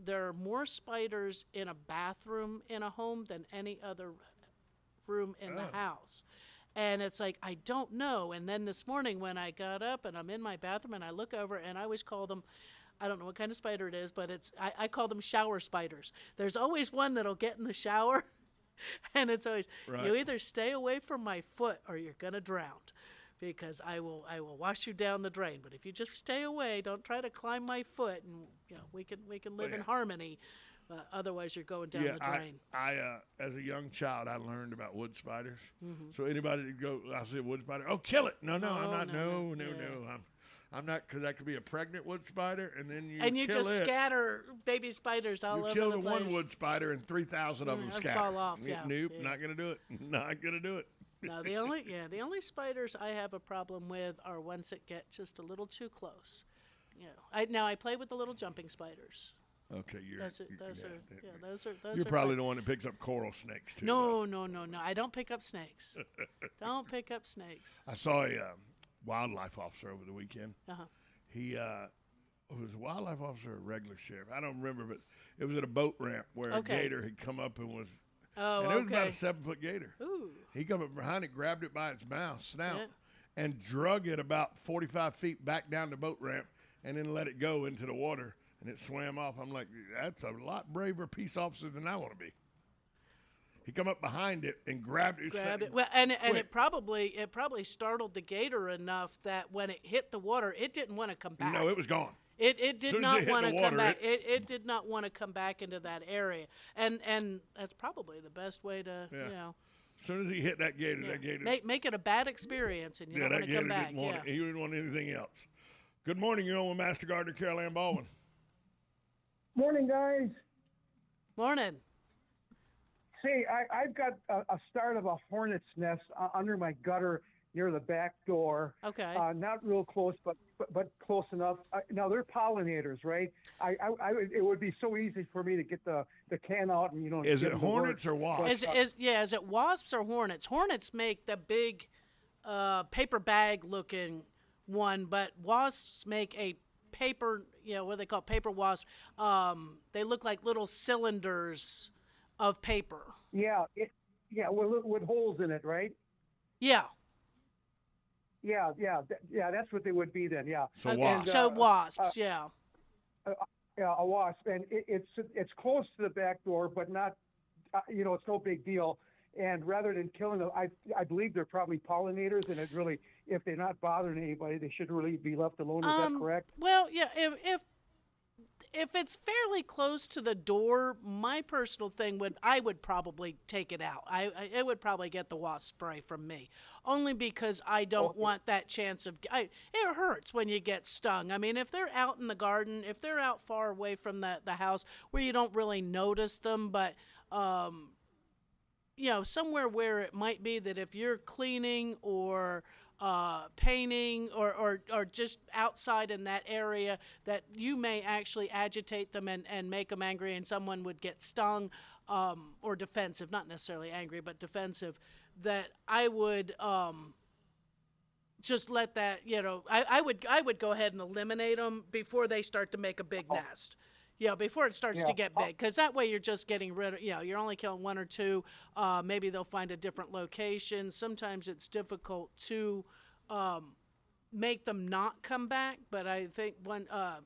there are more spiders in a bathroom in a home than any other room in the house? And it's like, I don't know. And then this morning when I got up and I'm in my bathroom and I look over, and I always call them, I don't know what kind of spider it is, but I call them shower spiders. There's always one that'll get in the shower, and it's always, you either stay away from my foot or you're going to drown, because I will wash you down the drain. But if you just stay away, don't try to climb my foot, and we can live in harmony. Otherwise, you're going down the drain. I as a young child, I learned about wood spiders. Mm-hmm. So anybody that I see a wood spider, kill it. No, I'm not. No. I'm not, because that could be a pregnant wood spider, and then you kill just scatter baby spiders all over the place. You kill the one wood spider, and 3,000 of them scatter. Fall off. Nope, not gonna do it. Not gonna do it. No, the only spiders I have a problem with are ones that get just a little too close. I play with the little jumping spiders. Okay, those are. You're probably the one that picks up coral snakes too. No. I don't pick up snakes. Don't pick up snakes. I saw a wildlife officer over the weekend. Uh-huh. He was a wildlife officer or a regular sheriff. I don't remember, but it was at a boat ramp where a gator had come up and was. Oh, and it was about a 7-foot gator. Ooh. He come up behind it, grabbed it by its snout, and drug it about 45 feet back down the boat ramp, and then let it go into the water. And it swam off. I'm like, that's a lot braver peace officer than I want to be. He come up behind it and grabbed it. Well, and it probably startled the gator enough that when it hit the water, it didn't want to come back. No, it was gone. It did not want to come back. It did not want to come back into that area. And that's probably the best way to As soon as he hit that gator, make it a bad experience, and you don't want to come back. He didn't want anything else. Good morning, you're on with Master Gardener Carol Ann Baldwin. Morning, guys. Morning. See, I've got a start of a hornet's nest under my gutter near the back door. Okay. Not real close, but close enough. Now they're pollinators, right? It would be so easy for me to get the can out and Is it hornets or wasps? Is it wasps or hornets? Hornets make the big paper bag looking one, but wasps make a paper, what they call paper wasp. They look like little cylinders of paper. Yeah, with holes in it, right? Yeah. Yeah, that's what they would be then. Yeah. So wasps. Wasps, yeah. A wasp, and it's close to the back door, but not, it's no big deal. And rather than killing them, I believe they're probably pollinators, and it really, if they're not bothering anybody, they should really be left alone. Is that correct? Well, yeah. If it's fairly close to the door, my personal thing I would probably take it out. It would probably get the wasp spray from me, only because I don't want that chance of. It hurts when you get stung. I mean, if they're out in the garden, if they're out far away from the house where you don't really notice them, but somewhere where it might be that if you're cleaning or painting or just outside in that area, that you may actually agitate them and make them angry, and someone would get stung or defensive, not necessarily angry, but defensive, that I would just let that, I would go ahead and eliminate them before they start to make a big nest. Yeah, before it starts to get big, because that way you're just getting rid of, you're only killing one or two. Maybe they'll find a different location. Sometimes it's difficult to make them not come back, but I think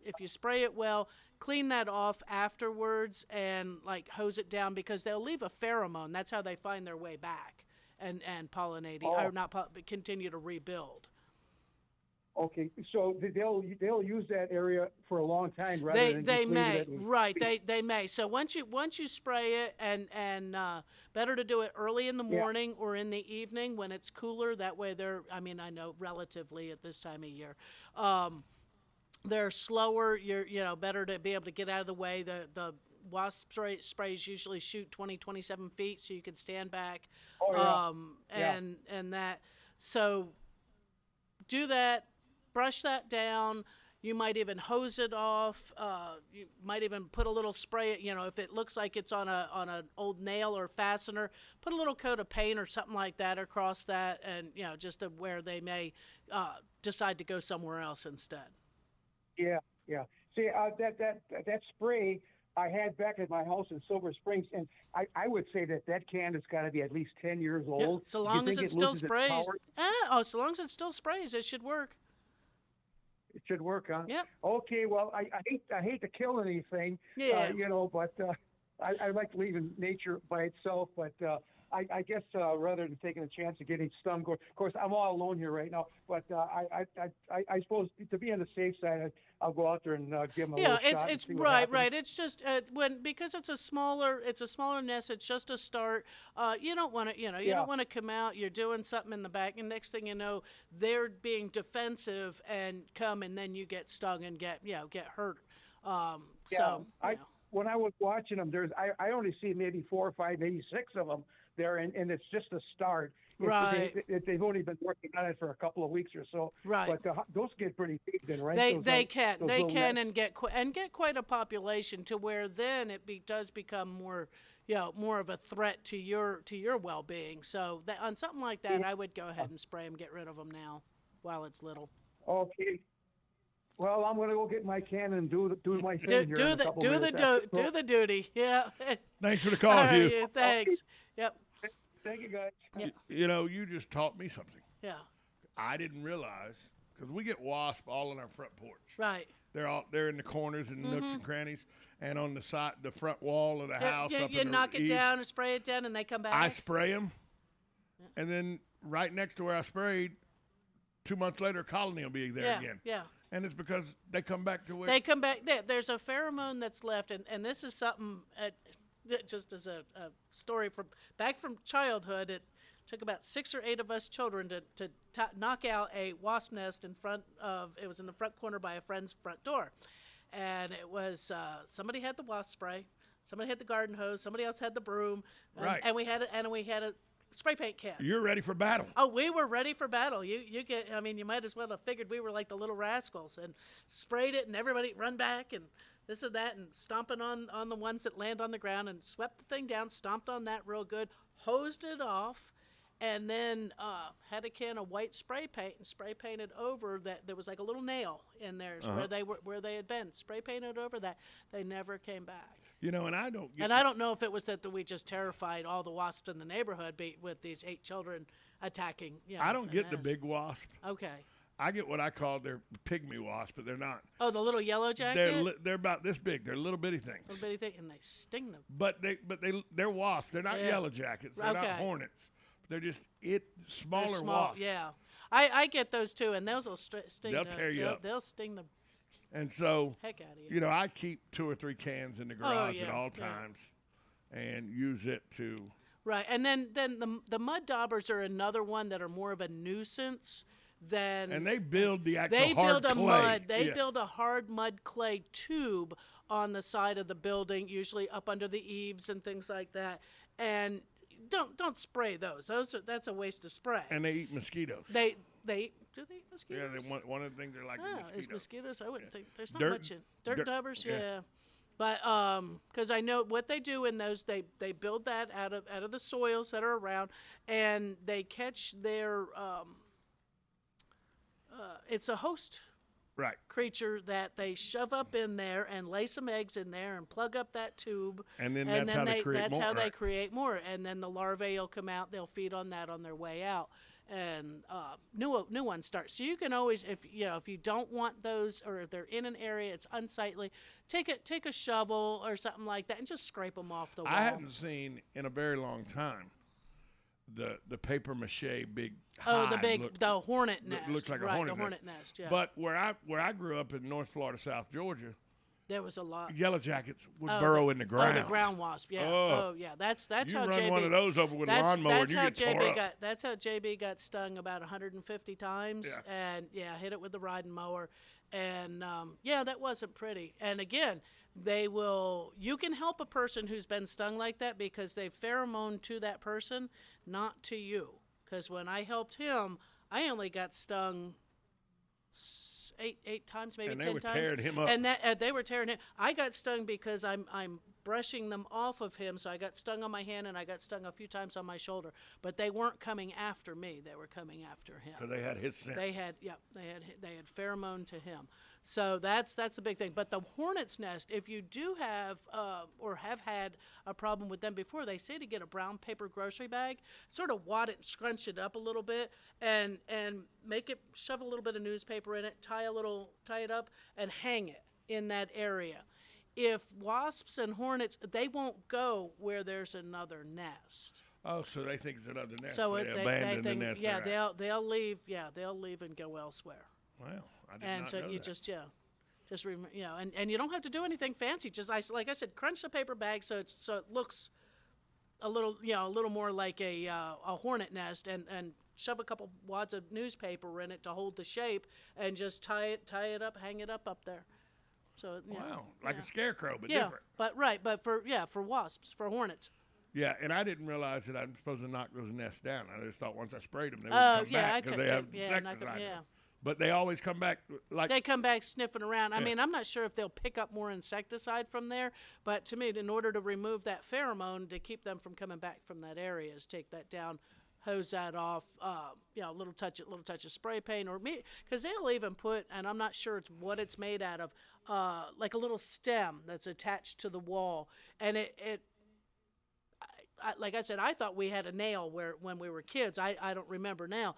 if you spray it well, clean that off afterwards and hose it down, because they'll leave a pheromone. That's how they find their way back and pollinating, or not, continue to rebuild. Okay, so they'll use that area for a long time rather than they just may leave it. right they may. So once you spray it and better to do it early in the morning or in the evening when it's cooler. That way I know relatively at this time of year, they're slower. You're better to be able to get out of the way. The wasp sprays usually shoot 27 feet, so you can stand back. And that so do that. Brush that down. You might even hose it off. You might even put a little spray. If it looks like it's on an old nail or fastener, put a little coat of paint or something like that across that, and just to where they may decide to go somewhere else instead. Yeah. See, that spray I had back at my house in Silver Springs, and I would say that can has got to be at least 10 years old. Yeah, so long as it still sprays. So long as it still sprays, it should work. It should work, huh? Yep. Okay. Well, I hate to kill anything. Yeah. But I like leaving nature by itself. But I guess rather than taking a chance of getting stung, of course I'm all alone here right now. But I suppose to be on the safe side, I'll go out there and give them a little shot. It's right. It's just because it's a smaller nest. It's just a start. You don't want to don't want to come out. You're doing something in the back, and next thing you know, they're being defensive and come, and then you get stung and get hurt. When I was watching them, I only see maybe 4 or 5, maybe 6 of them there, and it's just a start. Right. They've only been working on it for a couple of weeks or so. Right. But those get pretty big then, right? They can and get quite a population to where then it does become more of a threat to your well-being. So on something like that, I would go ahead and spray them, get rid of them now while it's little. Okay. Well, I'm going to go get my can and do my thing do the duty. Yeah. Thanks for the call, Hugh. Yeah, thanks. Okay. Yep. Thank you, guys. Yeah. You just taught me something. Yeah. I didn't realize because we get wasp all on our front porch. Right. They're in the corners and nooks and crannies, and on the front wall of the house. You knock it down and spray it down, and they come back. I spray them, and then right next to where I sprayed, 2 months later, a colony will be there again. Yeah. And it's because they come back to where they come back. There's a pheromone that's left, and this is something just as a story from childhood. It took about 6 or 8 of us children to knock out a wasp nest in the front corner by a friend's front door, and it was somebody had the wasp spray, somebody had the garden hose, somebody else had the broom, and we had a spray paint can. You're ready for battle. Oh, we were ready for battle. You might as well have figured we were like the little rascals and sprayed it, and everybody run back and this and that, and stomping on the ones that land on the ground, and swept the thing down, stomped on that real good, hosed it off, and then had a can of white spray paint and spray painted over that. There was like a little nail in there where they had been. Spray painted over that. They never came back. And I don't get. And I don't know if it was that we just terrified all the wasps in the neighborhood with these 8 children attacking. I don't get the big wasp. Okay. I get what I call their pygmy wasp, but they're not. Oh, the little yellow jacket. They're about this big. They're little bitty things. Little bitty thing, and they sting them. But they're wasps. They're not yellow jackets. They're not hornets. They're just smaller wasps. Yeah, I get those too, and those will sting. They'll tear you up. They'll sting the and so heck out of you. I keep 2 or 3 cans in the garage at all times, and use it to. Right, and then the mud daubers are another one that are more of a nuisance. And they build the actual hard clay. They build a hard mud clay tube on the side of the building, usually up under the eaves and things like that. And don't spray those. That's a waste of spray. And they eat mosquitoes. Do they eat mosquitoes? Yeah, one of the things they like is mosquitoes. Is mosquitoes? I wouldn't think there's not much in dirt daubers. Yeah. But because I know what they do in those, they build that out of the soils that are around, and they catch their it's a host creature that they shove up in there and lay some eggs in there and plug up that tube. And then that's how they create more. That's how they create more. And then the larvae will come out. They'll feed on that on their way out. And new ones start. So you can always, if you don't want those, or if they're in an area it's unsightly, take a shovel or something like that and just scrape them off the wall. I hadn't seen in a very long time the paper mache big. Oh, hive the hornet nest. Looks like right, a hornet hornet nest. Yeah. But where I grew up in North Florida, South Georgia, there was a lot. Yellow jackets would burrow in the ground. Oh, the ground wasp. Yeah. Oh, yeah. That's you how run JB. one of those over with a lawnmower and you get tore up. That's how JB got stung about 150 times. Yeah. And hit it with the riding mower, and that wasn't pretty. And again, you can help a person who's been stung like that because they pheromone to that person, not to you. Because when I helped him, I only got stung 8 times, maybe 10 times. And they were tearing him up. And they were tearing him. I got stung because I'm brushing them off of him, so I got stung on my hand and I got stung a few times on my shoulder. But they weren't coming after me; they were coming after him. Because they had his scent. They had pheromone to him. So that's the big thing. But the hornet's nest, if you do have or have had a problem with them before, they say to get a brown paper grocery bag, sort of wad it, scrunch it up a little bit, and make it, shove a little bit of newspaper in it, tie it up, and hang it in that area. If wasps and hornets, they won't go where there's another nest. Oh, so they think it's another nest. So they abandon the nest. Yeah, they'll leave. Yeah, they'll leave and go elsewhere. Wow, I did and not so know you that. just and you don't have to do anything fancy. Just like I said, crunch the paper bag so it looks a little more like a hornet nest, and shove a couple wads of newspaper in it to hold the shape, and just tie it up, hang it up there. So like a scarecrow, but different. But for wasps, for hornets. Yeah, and I didn't realize that I'm supposed to knock those nests down. I just thought once I sprayed them, they would come back because they have insecticide. But they always come back they come back sniffing around. I mean, I'm not sure if they'll pick up more insecticide from there, but to me, in order to remove that pheromone to keep them from coming back from that area, is take that down, hose that off, a little touch of spray paint, or because they'll even put, and I'm not sure what it's made out of, like a little stem that's attached to the wall, and like I said, I thought we had a nail when we were kids. I don't remember now.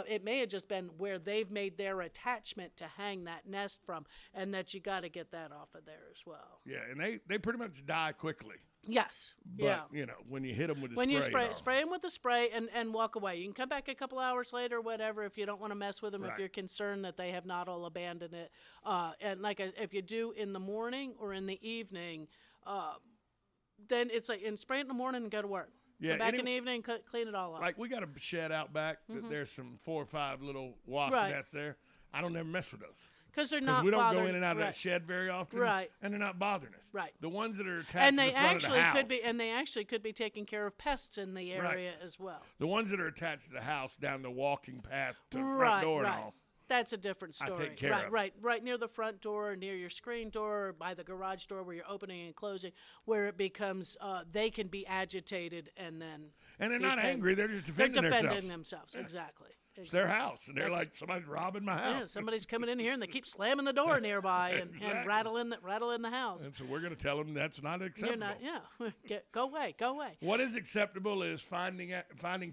It may have just been where they've made their attachment to hang that nest from, and that you got to get that off of there as well. Yeah, and they pretty much die quickly. Yes. But, when you hit them with the when spray. you spray them with the spray and walk away. You can come back a couple hours later, whatever, if you don't want to mess with them, if you're concerned that they have not all abandoned it. And if you do in the morning or in the evening, then it's like, spray it in the morning and go to work. Yeah, come back in the evening, clean it all up. Like, we got a shed out back. There's some 4 or 5 little wasp nests there. I don't ever mess with those. Because they're not we don't bothering, go in and out of that shed very often. Right. And they're not bothering us. Right. The ones that are attached to the front of the house. They actually could be taking care of pests in the area as well. The ones that are attached to the house down the walking path to the front door and all. That's a different story. I take care of. Right near the front door, near your screen door, by the garage door where you're opening and closing, where it becomes they can be agitated and then. And they're not angry; they're just defending themselves. Yeah. Exactly. It's their house, and they're like, somebody's robbing my house. Yeah, somebody's coming in here, and they keep slamming the door nearby and rattling the house. And so we're going to tell them that's not acceptable. You're not, go away. What is acceptable is finding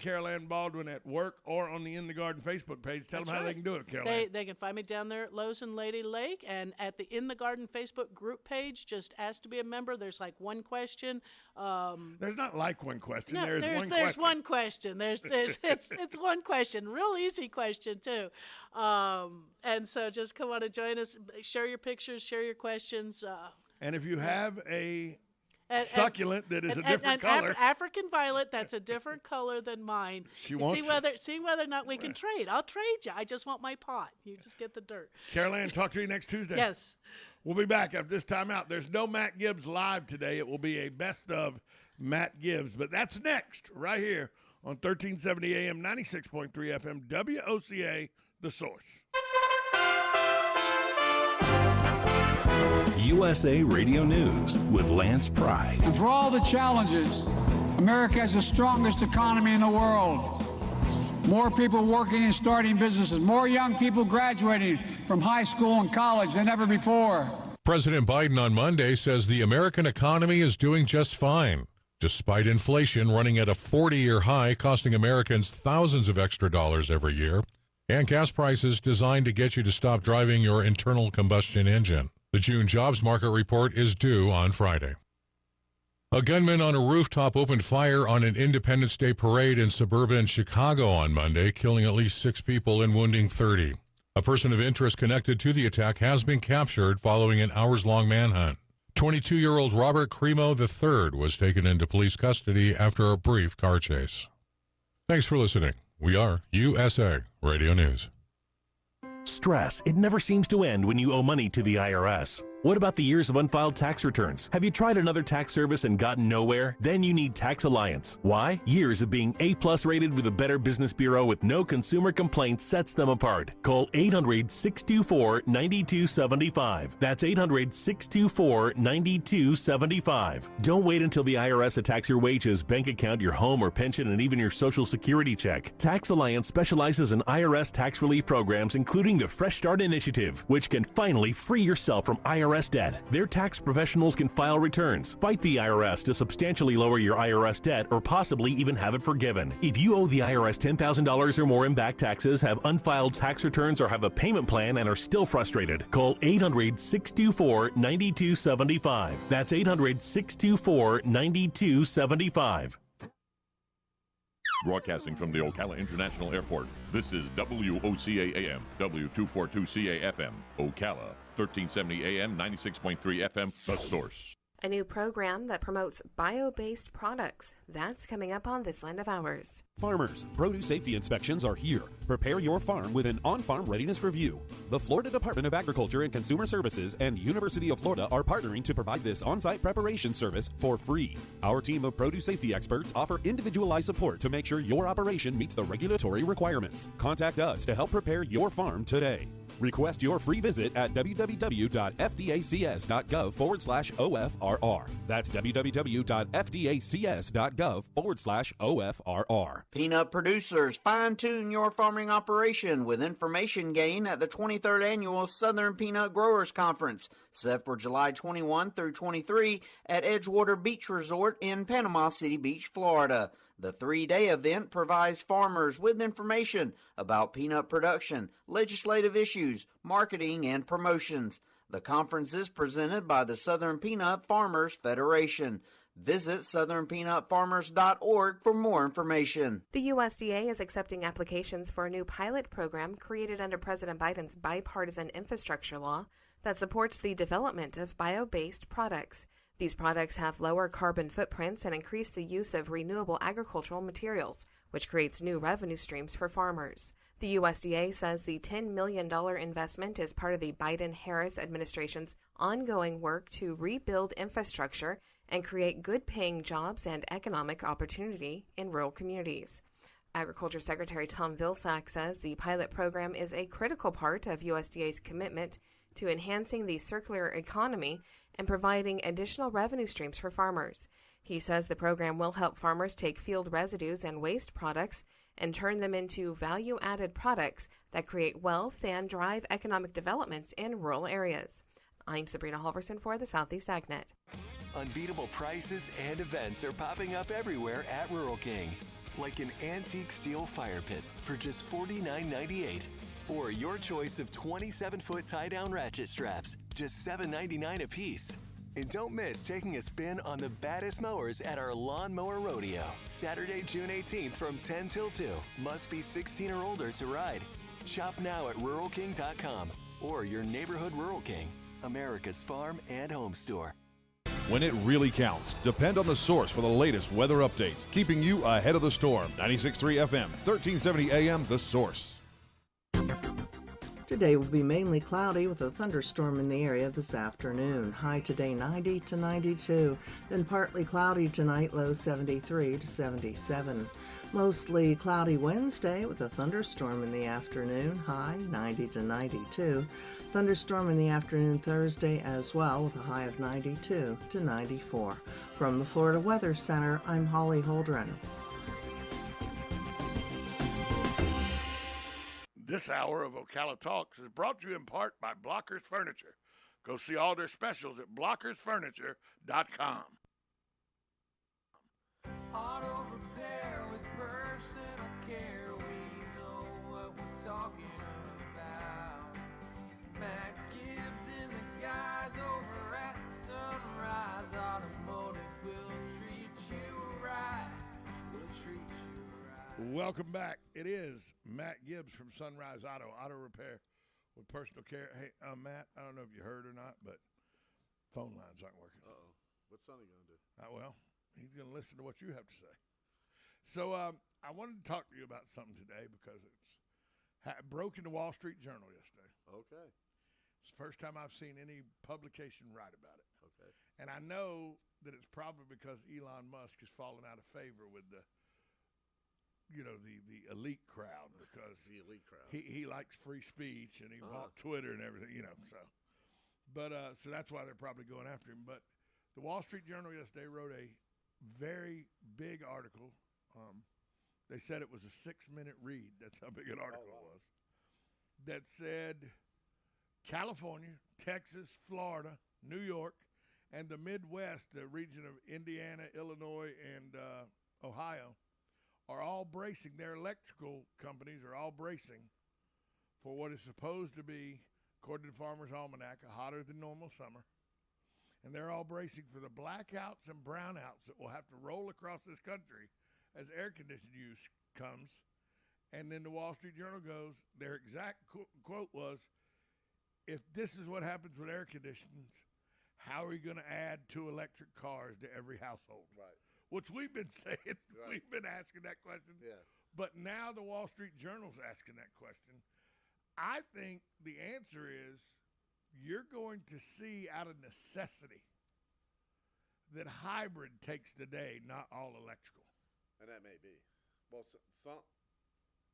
Carol Ann Baldwin at work or on the In the Garden Facebook page. Tell them how they can do it, Carol Ann. They can find me down there at Lowe's and Lady Lake, and at the In the Garden Facebook group page, just ask to be a member. There's like one question. There's not like one question. No, there's one question. It's one question. Real easy question too, and so just come on and join us. Share your pictures, share your questions. And if you have a succulent that is a different color, African violet, that's a different color than mine. She wants see whether or not we can trade. I'll trade you. I just want my pot. You just get the dirt. Carol Ann, talk to you next Tuesday. Yes. We'll be back after this time out. There's no Matt Gibbs live today. It will be a best of Matt Gibbs, but that's next right here on 1370 AM, 96.3 FM, WOCA, The Source. USA Radio News with Lance Pry. And for all the challenges, America has the strongest economy in the world. More people working and starting businesses, more young people graduating from high school and college than ever before. President Biden on Monday says the American economy is doing just fine, despite inflation running at a 40-year high, costing Americans thousands of extra dollars every year, and gas prices designed to get you to stop driving your internal combustion engine. The June jobs market report is due on Friday. A gunman on a rooftop opened fire on an Independence Day parade in suburban Chicago on Monday, killing at least 6 people and wounding 30. A person of interest connected to the attack has been captured following an hours-long manhunt. 22-year-old Robert Cremo III was taken into police custody after a brief car chase. Thanks for listening. We are USA Radio News. Stress. It never seems to end when you owe money to the IRS. What about the years of unfiled tax returns? Have you tried another tax service and gotten nowhere? Then you need Tax Alliance. Why? Years of being A+ rated with the Better Business Bureau with no consumer complaints sets them apart. Call 800-624-9275. That's 800-624-9275. Don't wait until the IRS attacks your wages, bank account, your home or pension, and even your Social Security check. Tax Alliance specializes in IRS tax relief programs, including the Fresh Start Initiative, which can finally free yourself from IRS debt. Their tax professionals can file returns, fight the IRS to substantially lower your IRS debt, or possibly even have it forgiven. If you owe the IRS $10,000 or more in back taxes, have unfiled tax returns, or have a payment plan and are still frustrated, call 800-624-9275. That's 800-624-9275. Broadcasting from the Ocala International Airport, this is WOCA AM, W242CA FM, Ocala, 1370 AM, 96.3 FM, The Source. A new program that promotes bio-based products. That's coming up on This Land of Ours. Farmers, produce safety inspections are here. Prepare your farm with an on-farm readiness review. The Florida Department of Agriculture and Consumer Services and University of Florida are partnering to provide this on-site preparation service for free. Our team of produce safety experts offer individualized support to make sure your operation meets the regulatory requirements. Contact us to help prepare your farm today. Request your free visit at www.fdacs.gov/OFRR. That's www.fdacs.gov/OFRR. Peanut producers, fine-tune your farming operation with information gain at the 23rd Annual Southern Peanut Growers Conference, set for July 21 through 23 at Edgewater Beach Resort in Panama City Beach, Florida. The 3-day event provides farmers with information about peanut production, legislative issues, marketing, and promotions. The conference is presented by the Southern Peanut Farmers Federation. Visit southernpeanutfarmers.org for more information. The USDA is accepting applications for a new pilot program created under President Biden's bipartisan infrastructure law that supports the development of bio-based products. These products have lower carbon footprints and increase the use of renewable agricultural materials, which creates new revenue streams for farmers. The USDA says the $10 million investment is part of the Biden-Harris administration's ongoing work to rebuild infrastructure and create good-paying jobs and economic opportunity in rural communities. Agriculture Secretary Tom Vilsack says the pilot program is a critical part of USDA's commitment to enhancing the circular economy and providing additional revenue streams for farmers. He says the program will help farmers take field residues and waste products and turn them into value-added products that create wealth and drive economic developments in rural areas. I'm Sabrina Halverson for the Southeast AgNet. Unbeatable prices and events are popping up everywhere at Rural King, like an antique steel fire pit for just $49.98. Or your choice of 27-foot tie-down ratchet straps, just $7.99 a piece. And don't miss taking a spin on the baddest mowers at our Lawn Mower Rodeo, Saturday, June 18th from 10 till 2. Must be 16 or older to ride. Shop now at RuralKing.com or your neighborhood Rural King, America's farm and home store. When it really counts, depend on The Source for the latest weather updates, keeping you ahead of the storm. 96.3 FM, 1370 AM, The Source. Today will be mainly cloudy with a thunderstorm in the area this afternoon. High today 90 to 92, then partly cloudy tonight, low 73 to 77. Mostly cloudy Wednesday with a thunderstorm in the afternoon, high 90 to 92. Thunderstorm in the afternoon Thursday as well with a high of 92 to 94. From the Florida Weather Center, I'm Holly Holdren. This hour of Ocala Talks is brought to you in part by Blockers Furniture. Go see all their specials at blockersfurniture.com. Auto repair with personal care. We know what we're talking about. Matt Gibbs and the guys over at Sunrise Automotive will Welcome back. It is Matt Gibbs from Sunrise Auto Repair with personal care. Hey, Matt, I don't know if you heard or not, but phone lines aren't working. Uh-oh. What's Sonny going to do? Well, he's going to listen to what you have to say. So I wanted to talk to you about something today because it's broke in the Wall Street Journal yesterday. Okay. It's the first time I've seen any publication write about it. Okay. And I know that it's probably because Elon Musk has fallen out of favor with the elite crowd, because the elite crowd. He likes free speech and he bought Twitter and everything, so. But so that's why they're probably going after him. But the Wall Street Journal yesterday wrote a very big article. They said it was a 6-minute read. That's how big an article it was. That said California, Texas, Florida, New York, and the Midwest, the region of Indiana, Illinois, and Ohio, are all bracing. Their electrical companies are all bracing for what is supposed to be, according to the Farmer's Almanac, a hotter than normal summer. And they're all bracing for the blackouts and brownouts that will have to roll across this country as air conditioning use comes. And then the Wall Street Journal goes, their exact quote was, if this is what happens with air conditionings, how are you going to add 2 electric cars to every household? Right. Which we've been saying. Right. We've been asking that question. Yeah. But now the Wall Street Journal's asking that question. I think the answer is you're going to see out of necessity that hybrid takes the day, not all electrical. And that may be. Well,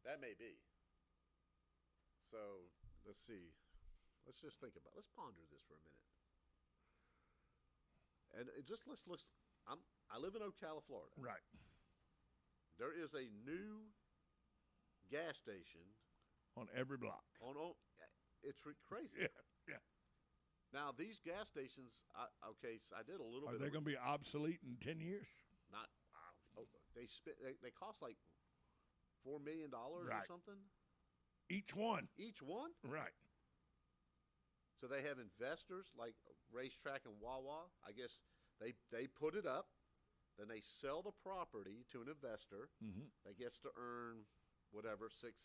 that may be. So let's see. Let's just think about. Let's ponder this for a minute. And let's look. I live in Ocala, Florida. Right. There is a new gas station on every block. It's crazy. Yeah. Now these gas stations. So I did a little bit. Are they going to be obsolete in 10 years? Not. They cost like $4 million or something. Each one. Each one. Right. So they have investors like Racetrack and Wawa. I guess they put it up, then they sell the property to an investor that gets to earn whatever 6-7%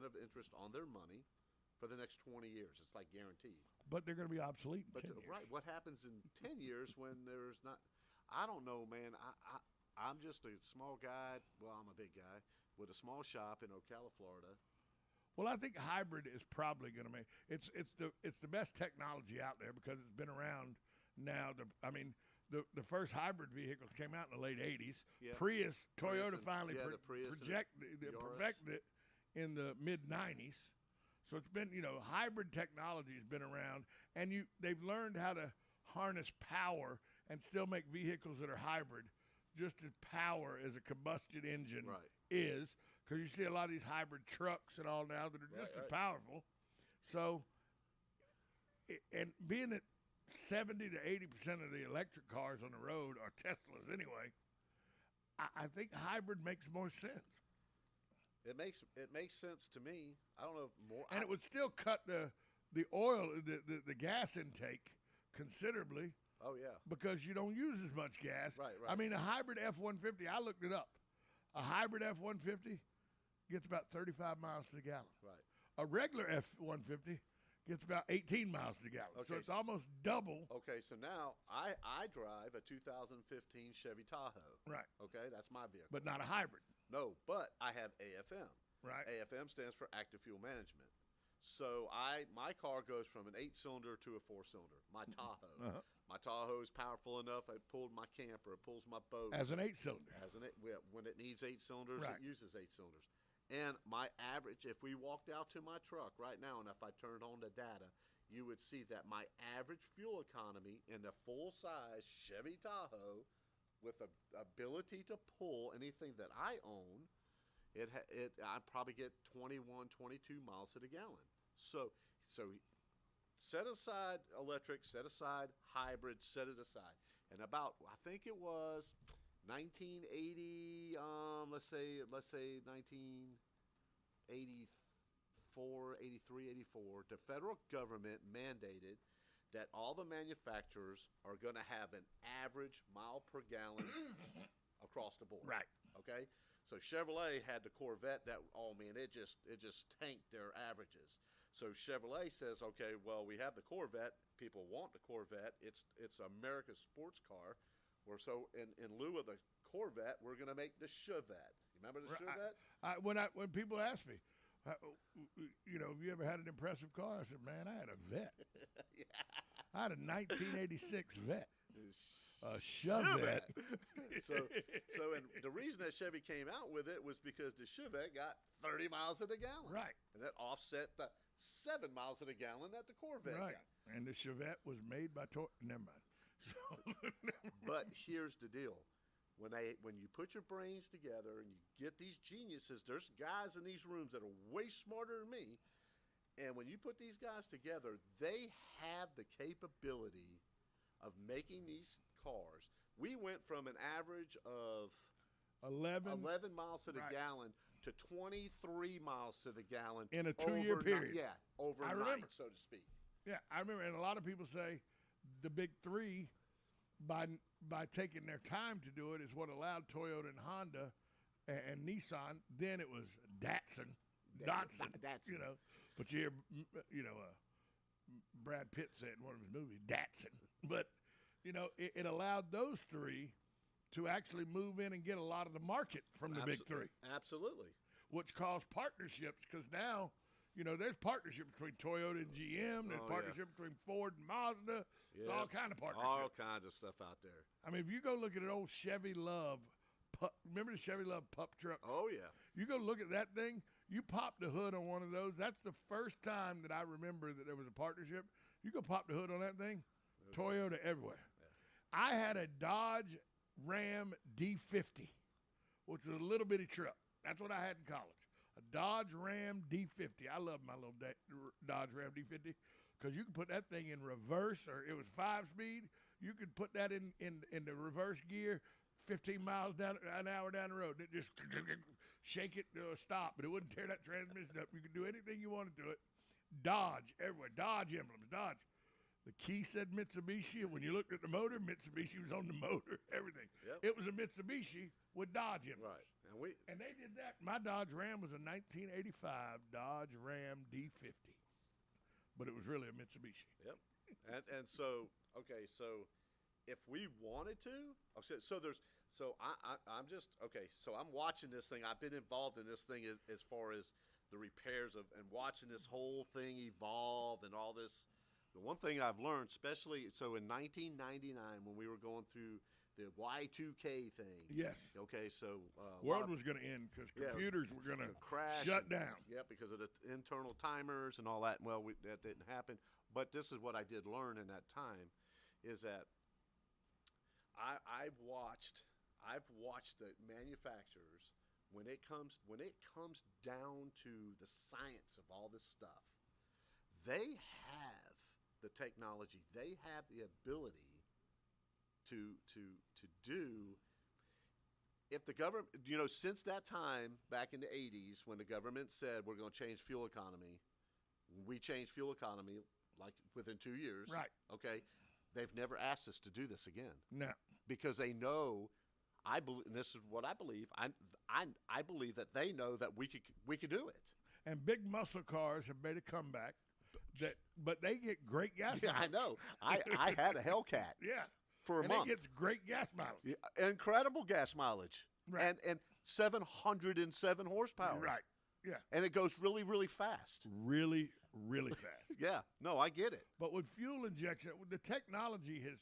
of interest on their money for the next 20 years. It's like guaranteed. But they're going to be obsolete in 10 years. Right. What happens in 10 years when there's not? I don't know, man. I'm just a small guy. Well, I'm a big guy with a small shop in Ocala, Florida. Well, I think hybrid is probably going to make it's the best technology out there because it's been around now. The first hybrid vehicles came out in the late '80s. Yeah. Toyota finally perfected it in the mid '90s. So it's been hybrid technology has been around, and they've learned how to harness power and still make vehicles that are hybrid, just as power as a combustion engine is. Because you see a lot of these hybrid trucks and all now that are just as powerful. So, and being that 70 to 80% of the electric cars on the road are Teslas anyway, I think hybrid makes more sense. It makes sense to me. I don't know if more. And it would still cut the oil, the gas intake considerably. Oh, yeah. Because you don't use as much gas. Right. I mean, a hybrid F-150, I looked it up. A hybrid F-150 gets about 35 miles to the gallon. Right. A regular F-150 gets about 18 miles to the gallon. Okay, so it's almost double. Okay, so now I drive a 2015 Chevy Tahoe. Right. Okay, that's my vehicle. But not a hybrid. No, but I have AFM. Right. AFM stands for Active Fuel Management. So my car goes from an 8-cylinder to a 4-cylinder. My Tahoe. My Tahoe is powerful enough. I pulled my camper. It pulls my boat. As an 8-cylinder. When it needs 8 cylinders, right. It uses 8 cylinders. And my average, if we walked out to my truck right now and if I turned on the data, you would see that my average fuel economy in the full-size Chevy Tahoe with the ability to pull anything that I own, I probably get 21, 22 miles to the gallon. So set aside electric, set aside hybrid, set it aside. And about, I think it was 1980, let's say 1984, 83, 84, the federal government mandated that all the manufacturers are going to have an average mile per gallon across the board. Right. Okay? So Chevrolet had the Corvette that, oh man, it just tanked their averages. So Chevrolet says, okay, well, we have the Corvette. People want the Corvette. It's America's sports car. So in lieu of the Corvette, we're going to make the Chevette. You remember the Chevette? When people ask me, have you ever had an impressive car? I said, man, I had a Vet. Yeah. I had a 1986 Vet. A Chevette. so and the reason that Chevy came out with it was because the Chevette got 30 miles to the gallon. Right. And that offset the 7 miles to the gallon that the Corvette got. And the Chevette was made by never mind. But here's the deal. When you put your brains together and you get these geniuses, there's guys in these rooms that are way smarter than me. And when you put these guys together, they have the capability of making these cars. We went from an average of 11 miles to the gallon to 23 miles to the gallon in a 2-year period. Yeah, overnight, so to speak. Yeah, I remember, and a lot of people say the big three, by taking their time to do it, is what allowed Toyota and Honda and Nissan. Then it was Datsun. But you hear, Brad Pitt said in one of his movies, Datsun. But, it allowed those three to actually move in and get a lot of the market from the big three. Absolutely. Which caused partnerships, because now, there's partnerships between Toyota and GM. There's partnerships between Ford and Mazda. There's all kind of partnerships. All kinds of stuff out there. I mean, if you go look at an old Chevy Love, remember the Chevy Love pup truck? Oh, yeah. You go look at that thing, you pop the hood on one of those. That's the first time that I remember that there was a partnership. You go pop the hood on that thing, Toyota everywhere. Yeah. I had a Dodge Ram D50, which was a little bitty truck. That's what I had in college. A Dodge Ram D50. I love my little Dodge Ram D50 because you can put that thing in reverse, or it was 5-speed. You could put that in the reverse gear, 15 miles an hour down the road. It just shake it to a stop, but it wouldn't tear that transmission up. You could do anything you wanted to it. Dodge everywhere. Dodge emblems. Dodge. The key said Mitsubishi. When you looked at the motor, Mitsubishi was on the motor. Everything. Yep. It was a Mitsubishi with Dodge emblems. Right. And they did that. My Dodge Ram was a 1985 Dodge Ram D50, but it was really a Mitsubishi. Yep. and so if we wanted to, I'm watching this thing. I've been involved in this thing as far as the repairs and watching this whole thing evolve and all this. The one thing I've learned, especially in 1999 when we were going through the Y2K thing. Yes. Okay, so world was going to end because computers were going to shut down. Yeah, because of the internal timers and all that. Well, that didn't happen. But this is what I did learn in that time, is that I've watched the manufacturers when it comes down to the science of all this stuff. They have the technology. They have the ability to do. If the government, since that time back in the 80s when the government said we're going to change fuel economy, we changed fuel economy like within 2 years. Right. Okay. They've never asked us to do this again. No. Because they know, I believe, and this is what I believe. I believe that they know that we could do it. And big muscle cars have made a comeback. But they get great gas mileage. I know. I had a Hellcat. Yeah. For a month. It gets great gas mileage. Yeah, incredible gas mileage. Right. And 707 horsepower. Right. Yeah. And it goes really, really fast. Really, really fast. Yeah. No, I get it. But with fuel injection, the technology has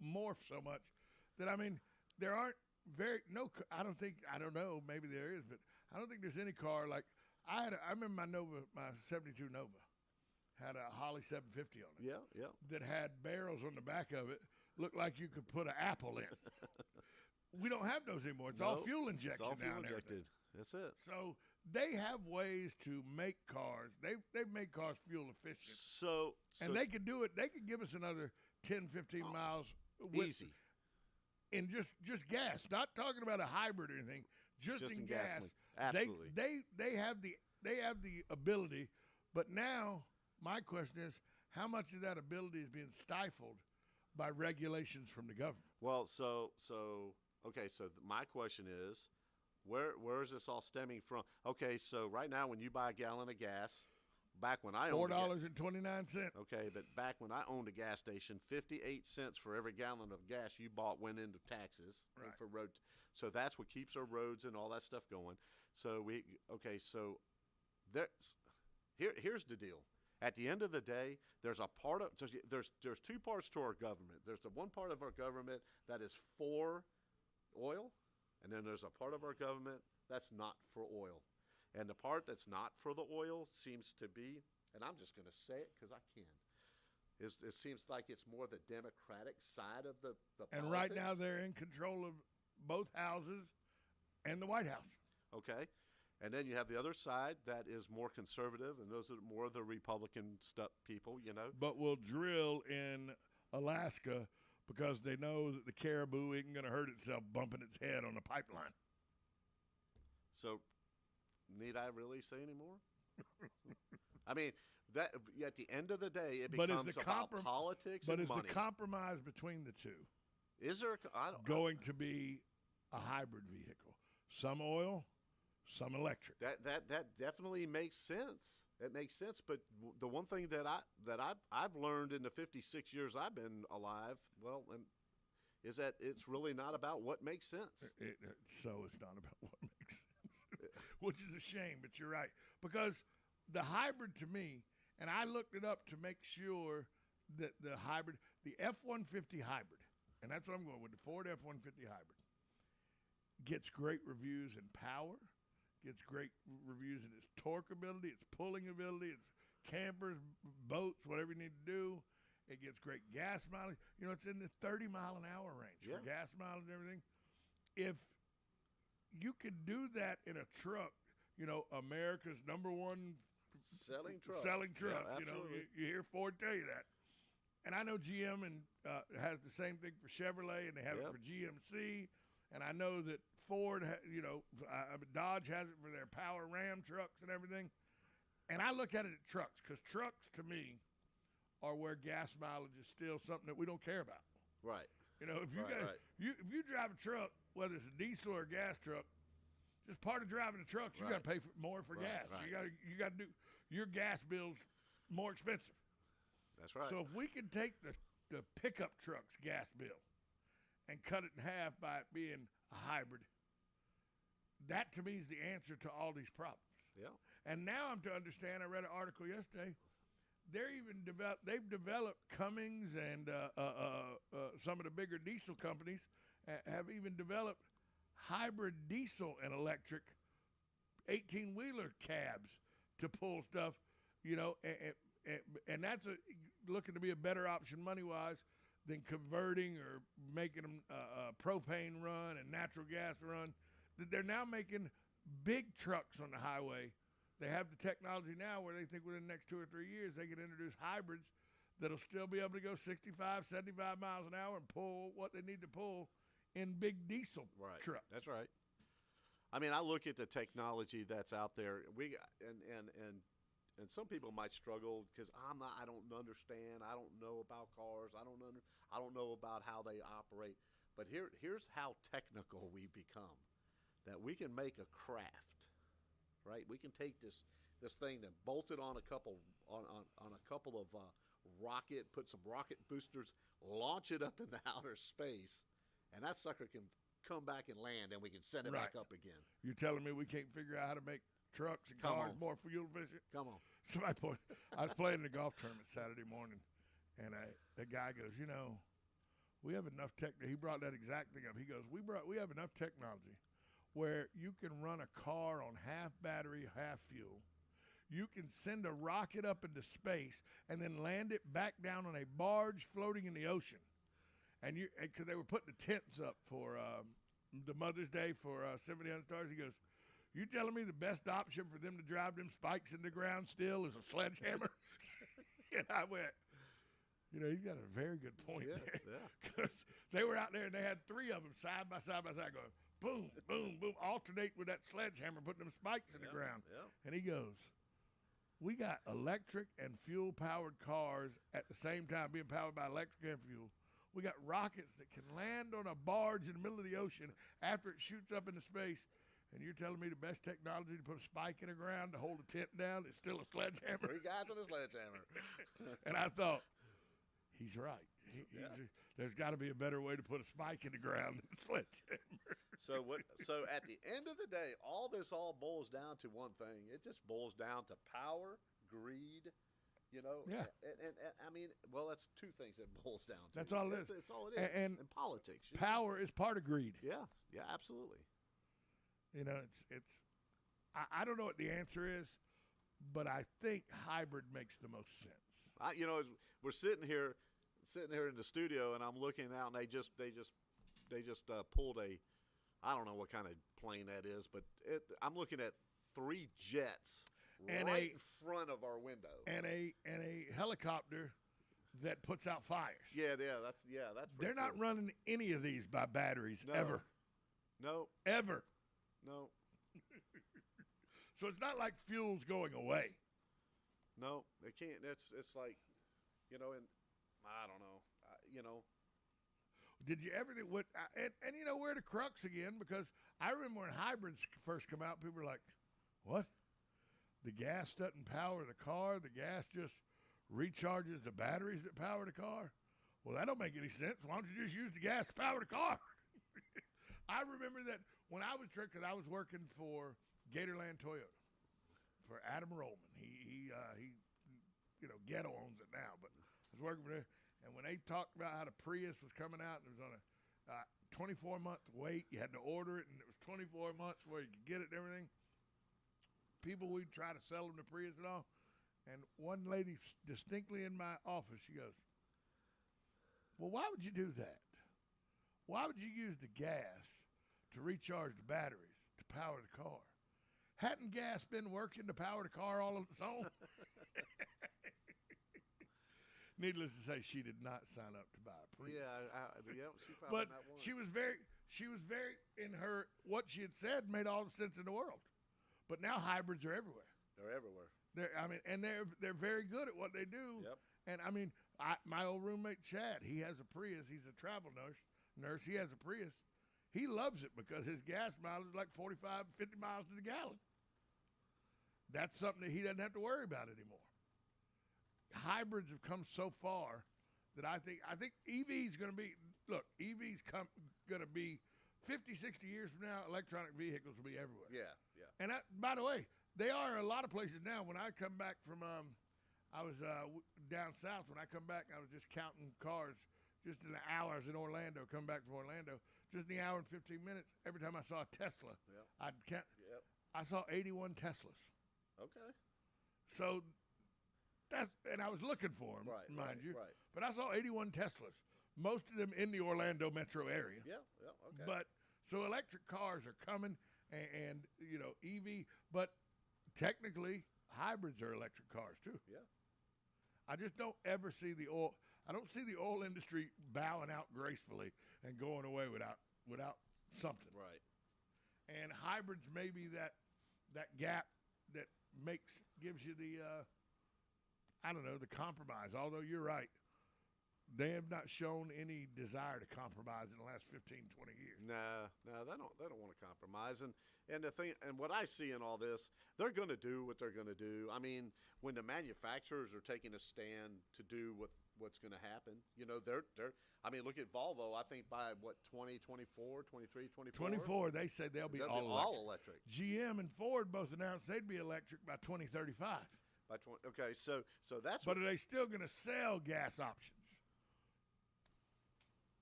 morphed so much that, there aren't I don't know, maybe there is, but I don't think there's any car like, I remember my 72 Nova had a Holly 750 on it. Yeah. That had barrels on the back of it. Looked like you could put an apple in. We don't have those anymore. It's all fuel injection it's all fuel now. Injected. That's it. So they have ways to make cars. They make cars fuel efficient. And they can do it. They could give us another 10, 15 miles. Easy. In just gas. Not talking about a hybrid or anything. Just in gas. Gasoline. Absolutely. They have the ability. But now my question is, how much of that ability is being stifled by regulations from the government? Well, so my question is, where is this all stemming from? Okay, so right now when you buy a gallon of gas, back when I $4.29. Okay, but back when I owned a gas station, 58 cents for every gallon of gas you bought went into taxes for road. So that's what keeps our roads and all that stuff going. So here's the deal. At the end of the day, there's two parts to our government. There's the one part of our government that is for oil, and then there's a part of our government that's not for oil. And the part that's not for the oil seems to be, and I'm just going to say it because I can, it seems like it's more the Democratic side of the and politics. Right now they're in control of both houses and the White House. Okay. And then you have the other side that is more conservative, and those are more the Republican people, But will drill in Alaska because they know that the caribou isn't going to hurt itself bumping its head on the pipeline. So, need I really say any more? I mean, that at the end of the day, it becomes about politics and money. But is the compromise between the two? Is there going to be a hybrid vehicle? Some oil, some electric. That definitely makes sense. It makes sense. But the one thing that I've learned in the 56 years I've been alive, is that it's really not about what makes sense. So it's not about what makes sense, which is a shame. But you're right, because the hybrid to me, and I looked it up to make sure that the hybrid, the F-150 hybrid, and that's what I'm going with, the Ford F-150 hybrid, gets great reviews in power. Gets great reviews in its torque ability, its pulling ability, its campers, boats, whatever you need to do. It gets great gas mileage. It's in the 30-mile-an-hour range for gas mileage and everything. If you could do that in a truck, America's number one selling truck. Yeah, absolutely. You hear Ford tell you that. And I know GM and has the same thing for Chevrolet, and they have it for GMC. And I know that Ford, Dodge has it for their Power Ram trucks and everything. And I look at it at trucks, because trucks, to me, are where gas mileage is still something that we don't care about. Right. If you drive a truck, whether it's a diesel or a gas truck, just part of driving a truck, you got to pay more for gas. Right. You got to do your gas bills more expensive. That's right. So if we can take the pickup truck's gas bill and cut it in half by it being a hybrid, that to me is the answer to all these problems. Yeah. And now I'm to understand, I read an article yesterday, they've developed Cummins and some of the bigger diesel companies have even developed hybrid diesel and electric 18-wheeler cabs to pull stuff, and that's looking to be a better option money-wise than converting or making them propane run and natural gas run. They're now making big trucks on the highway. They have the technology now where they think within the next 2 or 3 years they can introduce hybrids that'll still be able to go 65, 75 miles an hour and pull what they need to pull in big diesel trucks. That's right. I mean, I look at the technology that's out there. And some people might struggle because I don't understand. I don't know about cars. I don't know about how they operate. But here's how technical we become. That we can make a craft, right? We can take this thing and bolt it on a couple of put some rocket boosters, launch it up into outer space, and that sucker can come back and land, and we can send it back up again. You're telling me we can't figure out how to make trucks and cars more fuel efficient? Come on. So my point, I was playing in a golf tournament Saturday morning, and the guy goes, we have enough tech. He brought that exact thing up. He goes, we have enough technology where you can run a car on half battery, half fuel. You can send a rocket up into space and then land it back down on a barge floating in the ocean. And because they were putting the tents up for the Mother's Day for 700 Stars, he goes, you telling me the best option for them to drive them spikes in the ground still is a sledgehammer? And I went, he's got a very good point there. Because they were out there and they had 3 of them side by side going, boom, boom, boom, alternate with that sledgehammer, putting them spikes in the ground. Yeah. And he goes, we got electric and fuel-powered cars at the same time being powered by electric and fuel. We got rockets that can land on a barge in the middle of the ocean after it shoots up into space. And you're telling me the best technology to put a spike in the ground to hold a tent down is still a sledgehammer? 3 guys on a sledgehammer. And I thought, he's right. There's got to be a better way to put a spike in the ground than a sledgehammer. So at the end of the day, all boils down to one thing. It just boils down to power, greed. Yeah. And I mean, well, that's 2 things it boils down to. That's all it is. It's all it is. And in politics. Power is part of greed. Yeah, absolutely. I don't know what the answer is, but I think hybrid makes the most sense. We're sitting here in the studio, and I'm looking out, and they just pulled I don't know what kind of plane that is, but I'm looking at 3 jets and right in front of our window, and a helicopter that puts out fires. Yeah, that's They're not running any of these by batteries ever. No. Ever. No. So it's not like fuel's going away. No, they can't. It's like, and I don't know, Did you ever think what? And we're the crux again, because I remember when hybrids first come out, people were like, "What? The gas doesn't power the car. The gas just recharges the batteries that power the car." Well, that don't make any sense. Why don't you just use the gas to power the car? I remember that when I was because I was working for Gatorland Toyota for Adam Rollman. He Ghetto owns it now, but I was working for them. And when they talked about how the Prius was coming out, and it was on a 24-month wait, you had to order it, and it was 24 months before you could get it and everything. People, we'd try to sell them the Prius and all. And one lady distinctly in my office, she goes, "Well, why would you do that? Why would you use the gas to recharge the batteries to power the car? Hadn't gas been working to power the car all of its own?" Needless to say, she did not sign up to buy a Prius. She probably but not one. she was very in her, what she had said made all the sense in the world. But now hybrids are everywhere. They're everywhere. They're very good at what they do. Yep. And my old roommate Chad, he has a Prius. He's a travel nurse. He has a Prius. He loves it because his gas mileage is like 45, 50 miles to the gallon. That's something that he doesn't have to worry about anymore. Hybrids have come so far that I think EV's going to be, EV's going to be 50, 60 years from now, electronic vehicles will be everywhere. Yeah. And by the way, they are a lot of places now. When I come back from, I was down south. When I come back, I was just counting cars just in the hour. I was in Orlando, come back from Orlando. Just in the hour and 15 minutes, every time I saw a Tesla, I'd count. Yep. I saw 81 Teslas. Okay. So and I was looking for them, mind you. Right. But I saw 81 Teslas, most of them in the Orlando metro area. Yeah, okay. But so electric cars are coming, and EV, but technically hybrids are electric cars too. Yeah. I just don't ever see the oil. I don't see the oil industry bowing out gracefully and going away without something. Right. And hybrids may be that gap that gives you the the compromise. Although you're right, they have not shown any desire to compromise in the last 15, 20 years. No, they don't want to compromise. And the thing, and what I see in all this, they're going to do what they're going to do. I mean, when the manufacturers are taking a stand to do what's going to happen, they're. I mean, look at Volvo. I think by 2024, 23, 24. 24, they say they'll be all electric. GM and Ford both announced they'd be electric by 2035. By 20. Okay, so that's. But are they still going to sell gas options?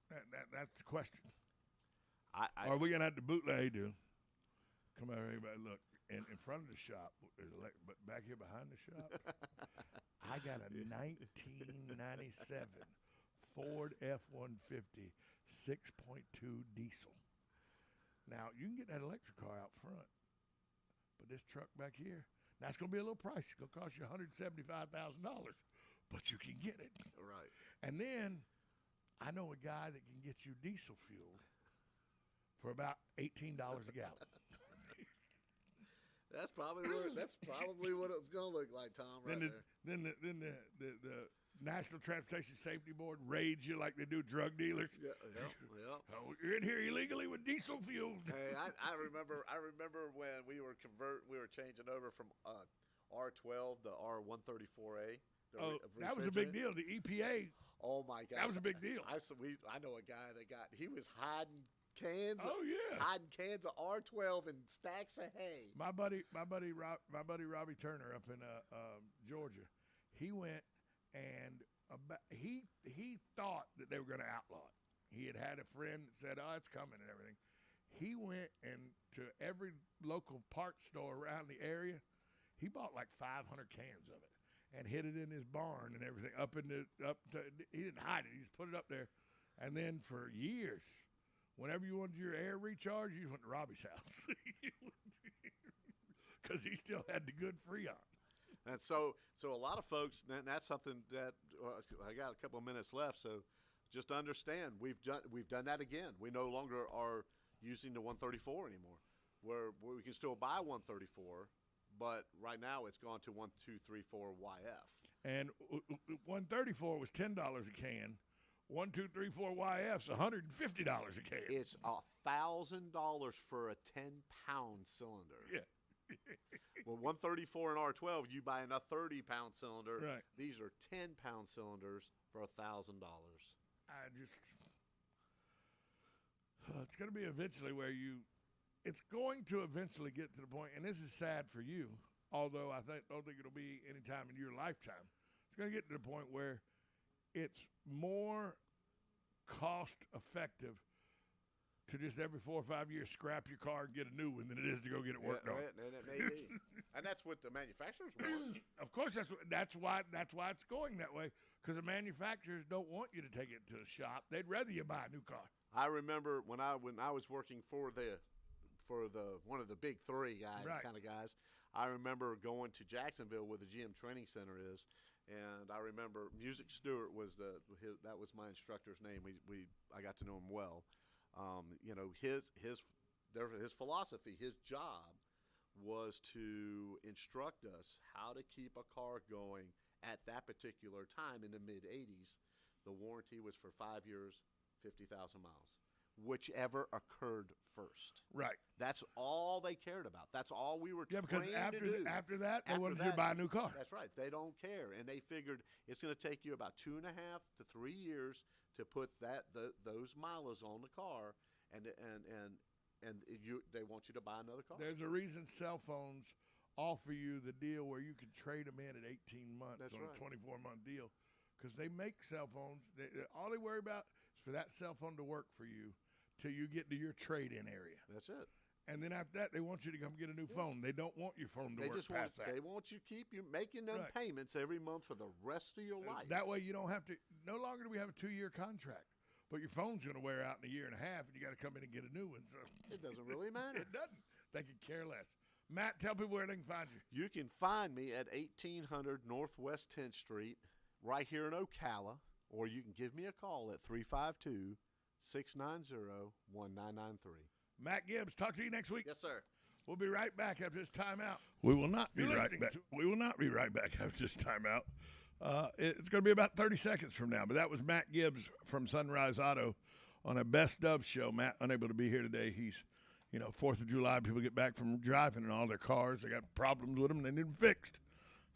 That's the question. Are we going to have to bootleg? Come over here, everybody. Look, in front of the shop, but back here behind the shop, I got a 1997 Ford F-150 6.2 diesel. Now, you can get that electric car out front, but this truck back here, that's going to be a little pricey. It's going to cost you $175,000, but you can get it. Right. And then I know a guy that can get you diesel fuel for about $18 a gallon. That's probably what it's going to look like, Tom. Right then the National Transportation Safety Board raids you like they do drug dealers. Yeah. Oh, you're in here illegally with diesel fuel. Hey, I remember when we were changing over from R12 to R134A. That was a big deal. The EPA. Oh my God, that was a big deal. I know a guy he was hiding cans. Oh yeah, hiding cans of R12 and stacks of hay. My buddy Robbie Turner up in Georgia, he went and he thought that they were going to outlaw it. He had a friend that said, "Oh, it's coming," and everything. He went and to every local parts store around the area. He bought like 500 cans of it and hid it in his barn and everything. He didn't hide it. He just put it up there. And then for years, whenever you wanted your air recharge, you just went to Robbie's house because he still had the good Freon. And so a lot of folks, and that's something that I got a couple of minutes left. So just understand, we've done that again. We no longer are using the 134 anymore. Where we can still buy 134, but right now it's gone to 1234YF. And 134 was $10 a can. 1234YF's $150 a can. It's $1,000 for a 10-pound cylinder. Yeah. Well, 134 and R12, you buy in a 30-pound cylinder. Right. These are 10-pound cylinders for $1,000. It's going to be eventually where it's going to eventually get to the point, and this is sad for you, although I don't think it'll be any time in your lifetime. It's going to get to the point where it's more cost-effective to just every 4 or 5 years scrap your car and get a new one than it is to go get it worked on. And it may be, and that's what the manufacturers want. Of course, that's why it's going that way, because the manufacturers don't want you to take it to the shop. They'd rather you buy a new car. I remember when I was working for one of the big three kind of guys. I remember going to Jacksonville where the GM Training Center is, and I remember Music Stewart was that was my instructor's name. I got to know him well. His philosophy, his job was to instruct us how to keep a car going at that particular time in the mid-'80s. The warranty was for 5 years, 50,000 miles, whichever occurred first. Right. That's all they cared about. That's all we were trained to do. After that, they wanted you to buy a new car. That's right. They don't care, and they figured it's going to take you about 2.5 to 3 years to put those miles on the car, and they want you to buy another car. There's a reason cell phones offer you the deal where you can trade them in at 18 months a 24-month deal, because they make cell phones. All they worry about is for that cell phone to work for you till you get to your trade-in area. That's it. And then after that, they want you to come get a new phone. They don't want your phone to work past that. They want you making them payments every month for the rest of your life. That way you don't have to. No longer do we have a 2-year contract, but your phone's going to wear out in a year and a half, and you got to come in and get a new one. So it doesn't really matter. It doesn't. They could care less. Matt, tell people where they can find you. You can find me at 1800 Northwest 10th Street, right here in Ocala, or you can give me a call at 352-690-1993. Matt Gibbs, talk to you next week. Yes, sir. We'll be right back after this timeout. We will not be right back. We will not be right back after this timeout. It's going to be about 30 seconds from now, but that was Matt Gibbs from Sunrise Auto on a Best Of show. Matt, unable to be here today. He's, 4th of July, people get back from driving in all their cars. They got problems with them. They need them fixed.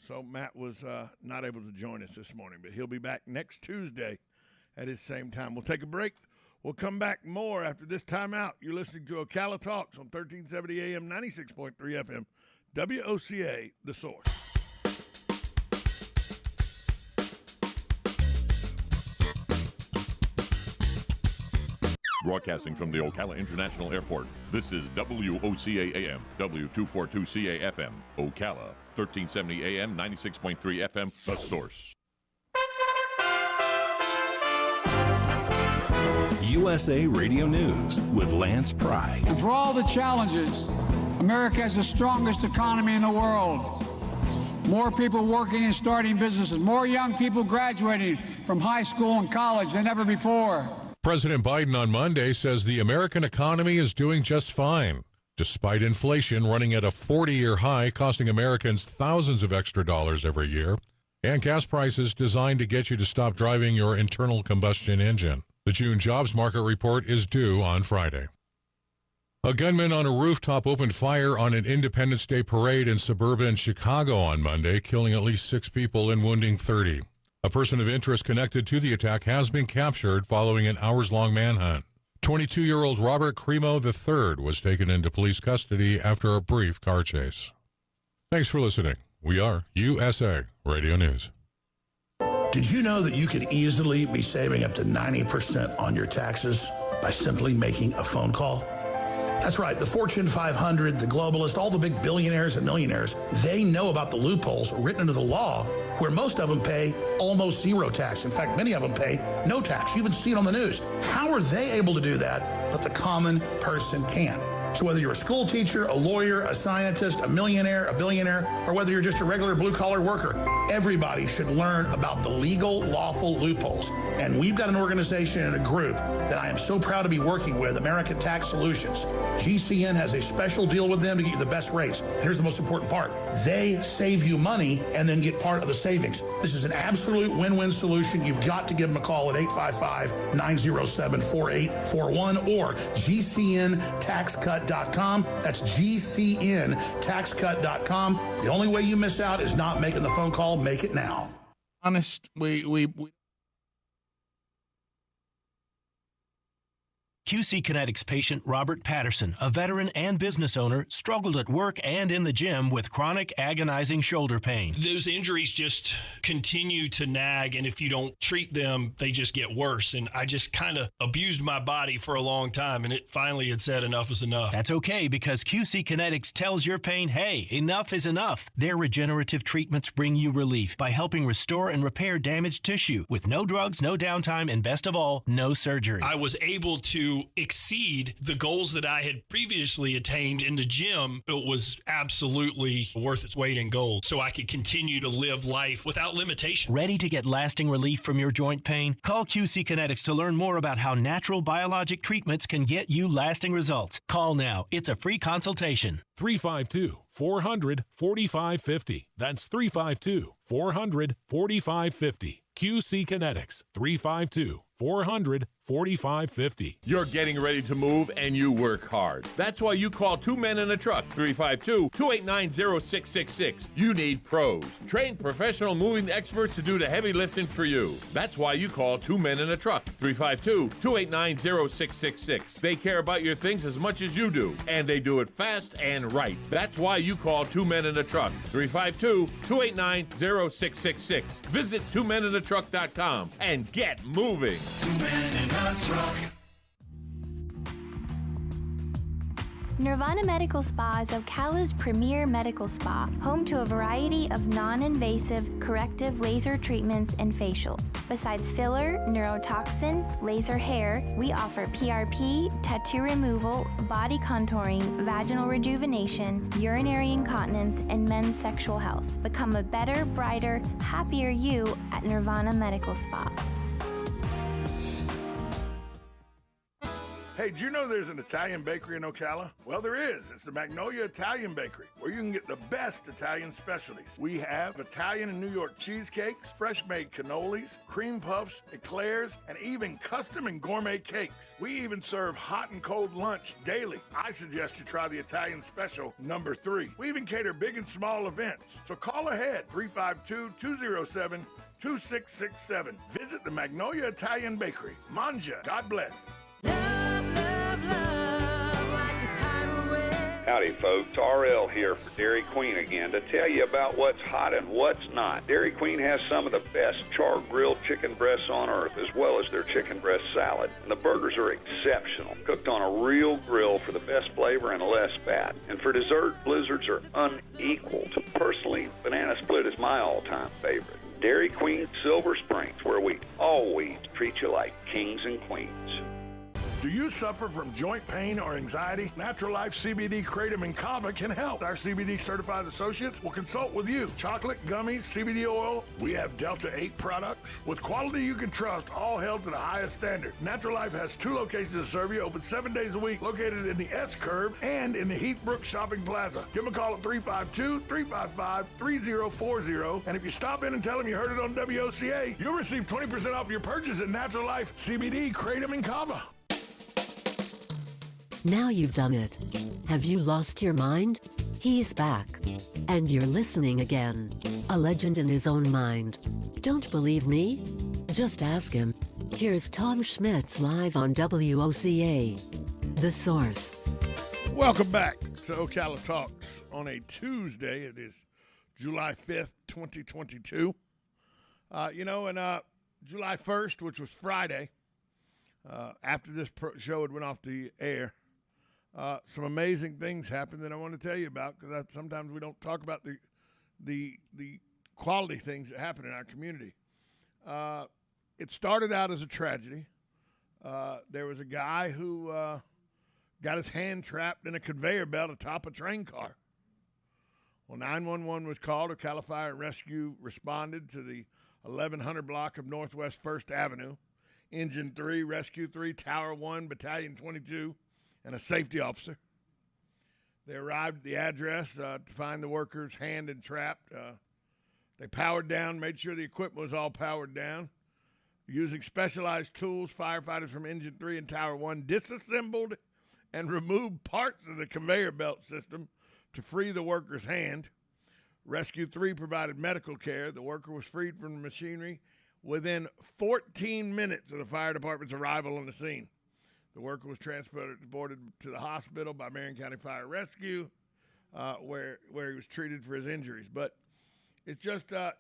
So Matt was not able to join us this morning, but he'll be back next Tuesday at his same time. We'll take a break. We'll come back more after this timeout. You're listening to Ocala Talks on 1370 AM, 96.3 FM, WOCA, The Source. Broadcasting from the Ocala International Airport, this is WOCA AM, W242CA FM, Ocala, 1370 AM, 96.3 FM, The Source. USA Radio News with Lance Pry. And for all the challenges, America has the strongest economy in the world. More people working and starting businesses, more young people graduating from high school and college than ever before. President Biden on Monday says the American economy is doing just fine, despite inflation running at a 40-year high, costing Americans thousands of extra dollars every year, and gas prices designed to get you to stop driving your internal combustion engine. The June jobs market report is due on Friday. A gunman on a rooftop opened fire on an Independence Day parade in suburban Chicago on Monday, killing at least 6 people and wounding 30. A person of interest connected to the attack has been captured following an hours-long manhunt. 22-year-old Robert Cremo III was taken into police custody after a brief car chase. Thanks for listening. We are USA Radio News. Did you know that you could easily be saving up to 90% on your taxes by simply making a phone call? That's right. The Fortune 500, the globalists, all the big billionaires and millionaires, they know about the loopholes written into the law where most of them pay almost zero tax. In fact, many of them pay no tax. You even see it on the news. How are they able to do that, but the common person can't? So whether you're a school teacher, a lawyer, a scientist, a millionaire, a billionaire, or whether you're just a regular blue-collar worker, everybody should learn about the legal, lawful loopholes. And we've got an organization and a group that I am so proud to be working with, American Tax Solutions. GCN has a special deal with them to get you the best rates. And here's the most important part. They save you money and then get part of the savings. This is an absolute win-win solution. You've got to give them a call at 855-907-4841 or GCNTaxCut.com. That's GCNTaxCut.com. The only way you miss out is not making the phone call. Make it now. Honest, we QC Kinetics patient Robert Patterson, a veteran and business owner, struggled at work and in the gym with chronic agonizing shoulder pain. Those injuries just continue to nag, and if you don't treat them, they just get worse. And I just kind of abused my body for a long time, and it finally had said enough is enough. That's okay, because QC Kinetics tells your pain, hey, enough is enough. Their regenerative treatments bring you relief by helping restore and repair damaged tissue with no drugs, no downtime, and best of all, no surgery. I was able to exceed the goals that I had previously attained in the gym. It was absolutely worth its weight in gold, so I could continue to live life without limitation. Ready to get lasting relief from your joint pain? Call QC Kinetics to learn more about how natural biologic treatments can get you lasting results. Call now. It's a free consultation. 352-400-4550. That's 352-400-4550. QC Kinetics, 352-400-4550. You're getting ready to move and you work hard. That's why you call Two Men in a Truck, 352-289-0666. You need pros, trained professional moving experts to do the heavy lifting for you. That's why you call Two Men in a Truck, 352-289-0666. They care about your things as much as you do, and they do it fast and right. That's why you call Two Men in a Truck, 352-289-0666. Visit twomeninatruck.com and get moving. 2 Men in a Truck. Nirvana Medical Spa is Ocala's premier medical spa, home to a variety of non-invasive corrective laser treatments and facials. Besides filler, neurotoxin, laser hair, we offer PRP, tattoo removal, body contouring, vaginal rejuvenation, urinary incontinence, and men's sexual health. Become a better, brighter, happier you at Nirvana Medical Spa. Hey, do you know there's an Italian bakery in Ocala? Well, there is. It's the Magnolia Italian Bakery, where you can get the best Italian specialties. We have Italian and New York cheesecakes, fresh-made cannolis, cream puffs, eclairs, and even custom and gourmet cakes. We even serve hot and cold lunch daily. I suggest you try the Italian special number 3. We even cater big and small events. So call ahead, 352-207-2667. Visit the Magnolia Italian Bakery. Manja. God bless. Howdy folks, RL here for Dairy Queen again to tell you about what's hot and what's not. Dairy Queen has some of the best char-grilled chicken breasts on earth, as well as their chicken breast salad. And the burgers are exceptional, cooked on a real grill for the best flavor and less fat. And for dessert, blizzards are unequaled. Personally, banana split is my all-time favorite. Dairy Queen Silver Springs, where we always treat you like kings and queens. Do you suffer from joint pain or anxiety? Natural Life CBD Kratom and Kava can help. Our CBD certified associates will consult with you. Chocolate, gummies, CBD oil. We have Delta 8 products with quality you can trust, all held to the highest standard. Natural Life has 2 locations to serve you, open 7 days a week, located in the S-Curve and in the Heathbrook Shopping Plaza. Give them a call at 352-355-3040. And if you stop in and tell them you heard it on WOCA, you'll receive 20% off your purchase at Natural Life CBD Kratom and Kava. Now you've done it. Have you lost your mind? He's back. And you're listening again. A legend in his own mind. Don't believe me? Just ask him. Here's Tom Schmitz live on WOCA. The Source. Welcome back to Ocala Talks on a Tuesday. It is July 5th, 2022. And July 1st, which was Friday, after this show had went off the air, some amazing things happened that I want to tell you about, because sometimes we don't talk about the quality things that happen in our community. It started out as a tragedy. There was a guy who got his hand trapped in a conveyor belt atop a train car. Well, 911 was called. Ocala Fire and Rescue responded to the 1100 block of Northwest 1st Avenue. Engine 3, Rescue 3, Tower 1, Battalion 22, and a safety officer. They arrived at the address to find the worker's hand entrapped. They powered down, made sure the equipment was all powered down. Using specialized tools, firefighters from Engine 3 and Tower 1 disassembled and removed parts of the conveyor belt system to free the worker's hand. Rescue 3 provided medical care. The worker was freed from the machinery within 14 minutes of the fire department's arrival on the scene. The worker was transported to the hospital by Marion County Fire Rescue, where he was treated for his injuries. But it's just, part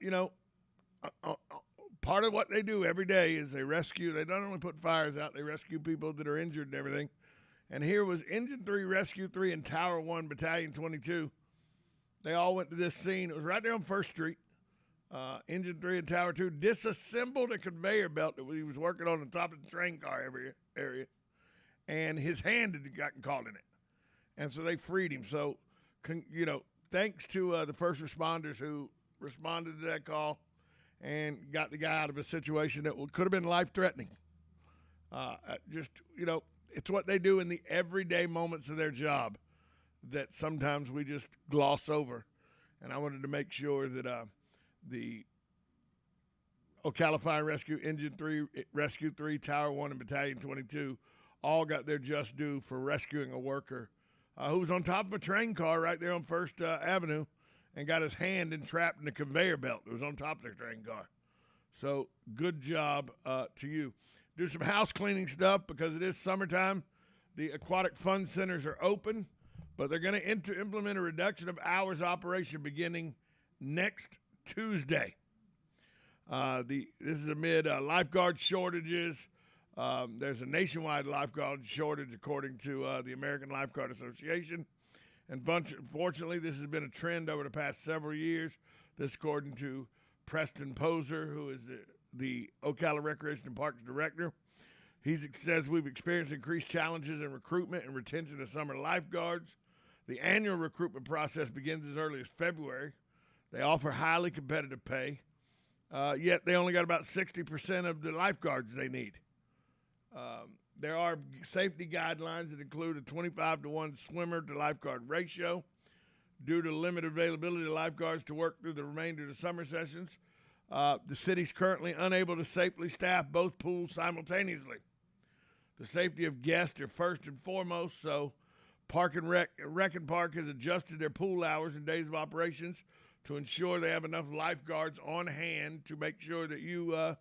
of what they do every day is they rescue. They not only put fires out, they rescue people that are injured and everything. And here was Engine 3, Rescue 3, and Tower 1, Battalion 22. They all went to this scene. It was right there on 1st Street. Engine 3 and Tower 2 disassembled a conveyor belt that he was working on top of the train car area. And his hand had gotten caught in it. And so they freed him. So, thanks to the first responders who responded to that call and got the guy out of a situation that could have been life-threatening. It's what they do in the everyday moments of their job that sometimes we just gloss over. And I wanted to make sure that the Ocala Fire Rescue, Engine 3, Rescue 3, Tower 1, and Battalion 22 all got their just due for rescuing a worker who was on top of a train car right there on 1st Avenue and got his hand entrapped in the conveyor belt that was on top of the train car. So good job to you. Do some house cleaning stuff because it is summertime. The aquatic fun centers are open, but they're going to implement a reduction of hours of operation beginning next Tuesday. This is amid lifeguard shortages. There's a nationwide lifeguard shortage, according to the American Lifeguard Association. And fortunately, this has been a trend over the past several years. This, according to Preston Poser, who is the Ocala Recreation and Parks Director. He says we've experienced increased challenges in recruitment and retention of summer lifeguards. The annual recruitment process begins as early as February. They offer highly competitive pay, yet they only got about 60% of the lifeguards they need. There are safety guidelines that include a 25-to-1 swimmer to lifeguard ratio. Due to limited availability of lifeguards to work through the remainder of the summer sessions, the city's currently unable to safely staff both pools simultaneously. The safety of guests are first and foremost, so Park and Rec and Park has adjusted their pool hours and days of operations to ensure they have enough lifeguards on hand to make sure that you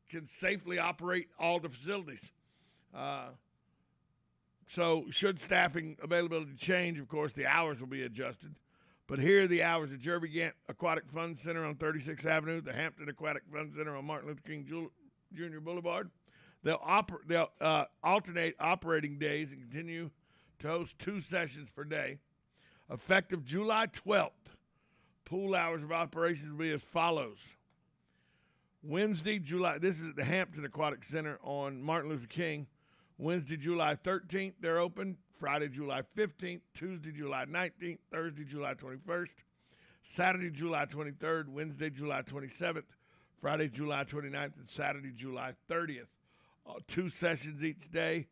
can safely operate all the facilities. So should staffing availability change, of course, the hours will be adjusted. But here are the hours at Jervy Gant Aquatic Fun Center on 36th Avenue, the Hampton Aquatic Fun Center on Martin Luther King Jr. Boulevard. They'll alternate operating days and continue to host 2 sessions per day. Effective July 12th, pool hours of operations will be as follows. Wednesday, this is at the Hampton Aquatic Center on Martin Luther King. Wednesday, July 13th, they're open. Friday, July 15th. Tuesday, July 19th. Thursday, July 21st. Saturday, July 23rd. Wednesday, July 27th. Friday, July 29th. And Saturday, July 30th. 2 sessions each day.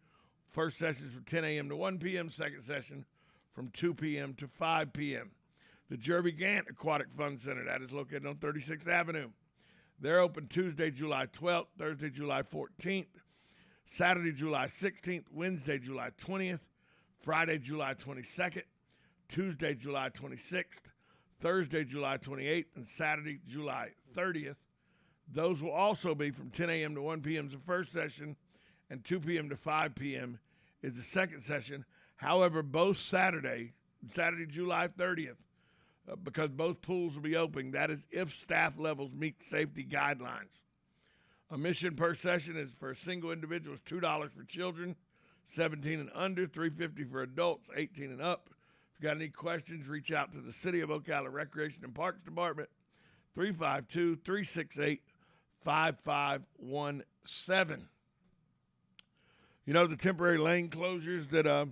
First session is from 10 a.m. to 1 p.m. Second session from 2 p.m. to 5 p.m. The Jerby Gant Aquatic Fun Center, that is located on 36th Avenue. They're open Tuesday, July 12th, Thursday, July 14th, Saturday, July 16th, Wednesday, July 20th, Friday, July 22nd, Tuesday, July 26th, Thursday, July 28th, and Saturday, July 30th. Those will also be from 10 a.m. to 1 p.m. is the first session, and 2 p.m. to 5 p.m. is the second session. However, both Saturday, July 30th, because both pools will be open, that is if staff levels meet safety guidelines. Admission per session is for a single individual is $2 for children, 17 and under, $3.50 for adults, 18 and up. If you got any questions, reach out to the City of Ocala Recreation and Parks Department, 352-368-5517. You know, the temporary lane closures that are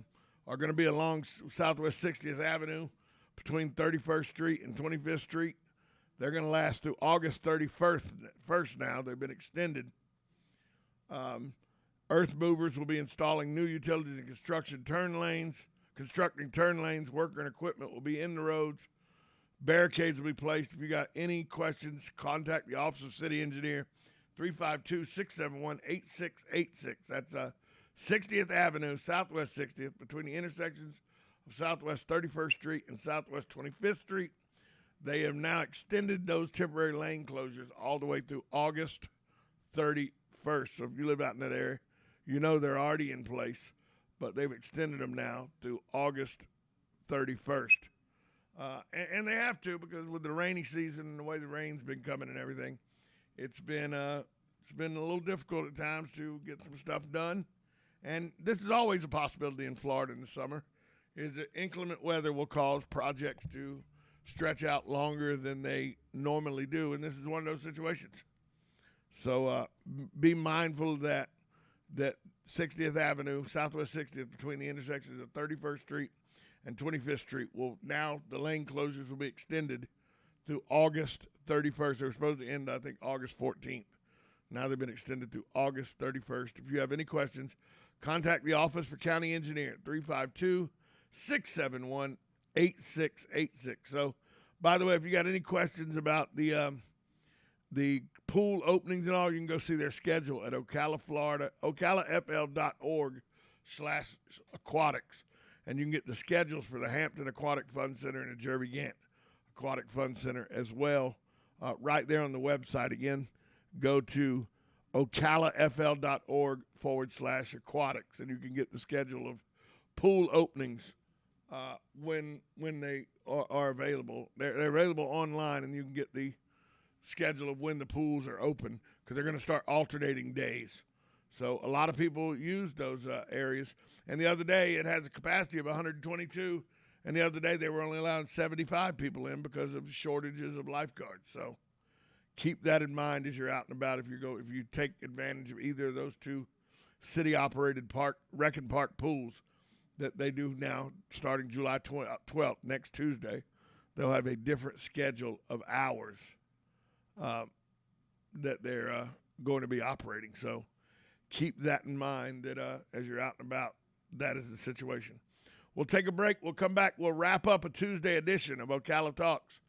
going to be along Southwest 60th Avenue between 31st Street and 25th Street, they're going to last through August 31st now. They've been extended. Earth movers will be installing new utilities and constructing turn lanes. Worker and equipment will be in the roads. Barricades will be placed. If you got any questions, contact the Office of City Engineer, 352-671-8686. That's 60th Avenue, Southwest 60th, between the intersections of Southwest 31st Street and Southwest 25th Street. They have now extended those temporary lane closures all the way through August 31st. So if you live out in that area, you know they're already in place, but they've extended them now through August 31st. And they have to, because with the rainy season and the way the rain's been coming and everything, it's been a little difficult at times to get some stuff done. And this is always a possibility in Florida in the summer, is that inclement weather will cause projects to stretch out longer than they normally do, and this is one of those situations. So be mindful that 60th Avenue, Southwest 60th, between the intersections of 31st Street and 25th Street, the lane closures will be extended through August 31st. They were supposed to end, I think, August 14th. Now they've been extended through August 31st. If you have any questions, contact the Office for County Engineer at 352-671-8686. So, by the way, if you got any questions about the pool openings and all, you can go see their schedule at Ocala, Florida, ocalafl.org/aquatics. And you can get the schedules for the Hampton Aquatic Fun Center and the Jerby Gant Aquatic Fun Center as well right there on the website. Again, go to ocalafl.org/aquatics, and you can get the schedule of pool openings when they are available. They're available online, and you can get the schedule of when the pools are open, because they're going to start alternating days. So a lot of people use those areas. And the other day, it has a capacity of 122, and the other day they were only allowing 75 people in because of shortages of lifeguards. So keep that in mind as you're out and about. If you take advantage of either of those two city-operated rec and park pools that they do now, starting July 12th, next Tuesday, they'll have a different schedule of hours that they're going to be operating. So keep that in mind that as you're out and about, that is the situation. We'll take a break. We'll come back. We'll wrap up a Tuesday edition of Ocala Talks.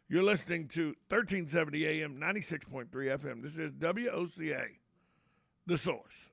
You're listening to 1370 AM, 96.3 FM. This is WOCA, The Source.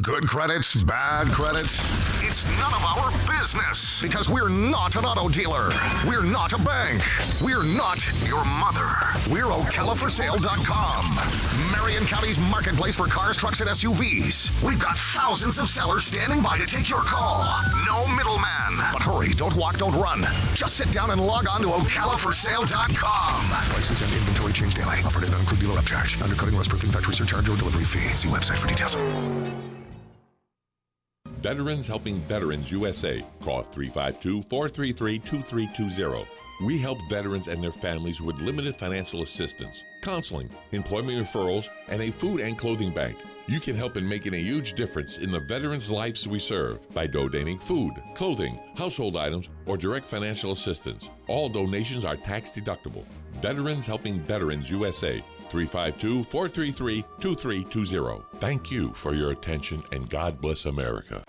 Good credits, bad credits. It's none of our business, because we're not an auto dealer. We're not a bank. We're not your mother. We're OcalaForSale.com, Marion County's marketplace for cars, trucks, and SUVs. We've got thousands of sellers standing by to take your call. No middleman. But hurry, don't walk, don't run. Just sit down and log on to OcalaForSale.com. Prices and inventory change daily. Offer does not include dealer upcharge, undercutting, rust proofing, factory surcharge, or delivery fee. See website for details. Veterans Helping Veterans USA. Call 352-433-2320. We help veterans and their families with limited financial assistance, counseling, employment referrals, and a food and clothing bank. You can help in making a huge difference in the veterans' lives we serve by donating food, clothing, household items, or direct financial assistance. All donations are tax deductible. Veterans Helping Veterans USA. 352-433-2320. Thank you for your attention, and God bless America.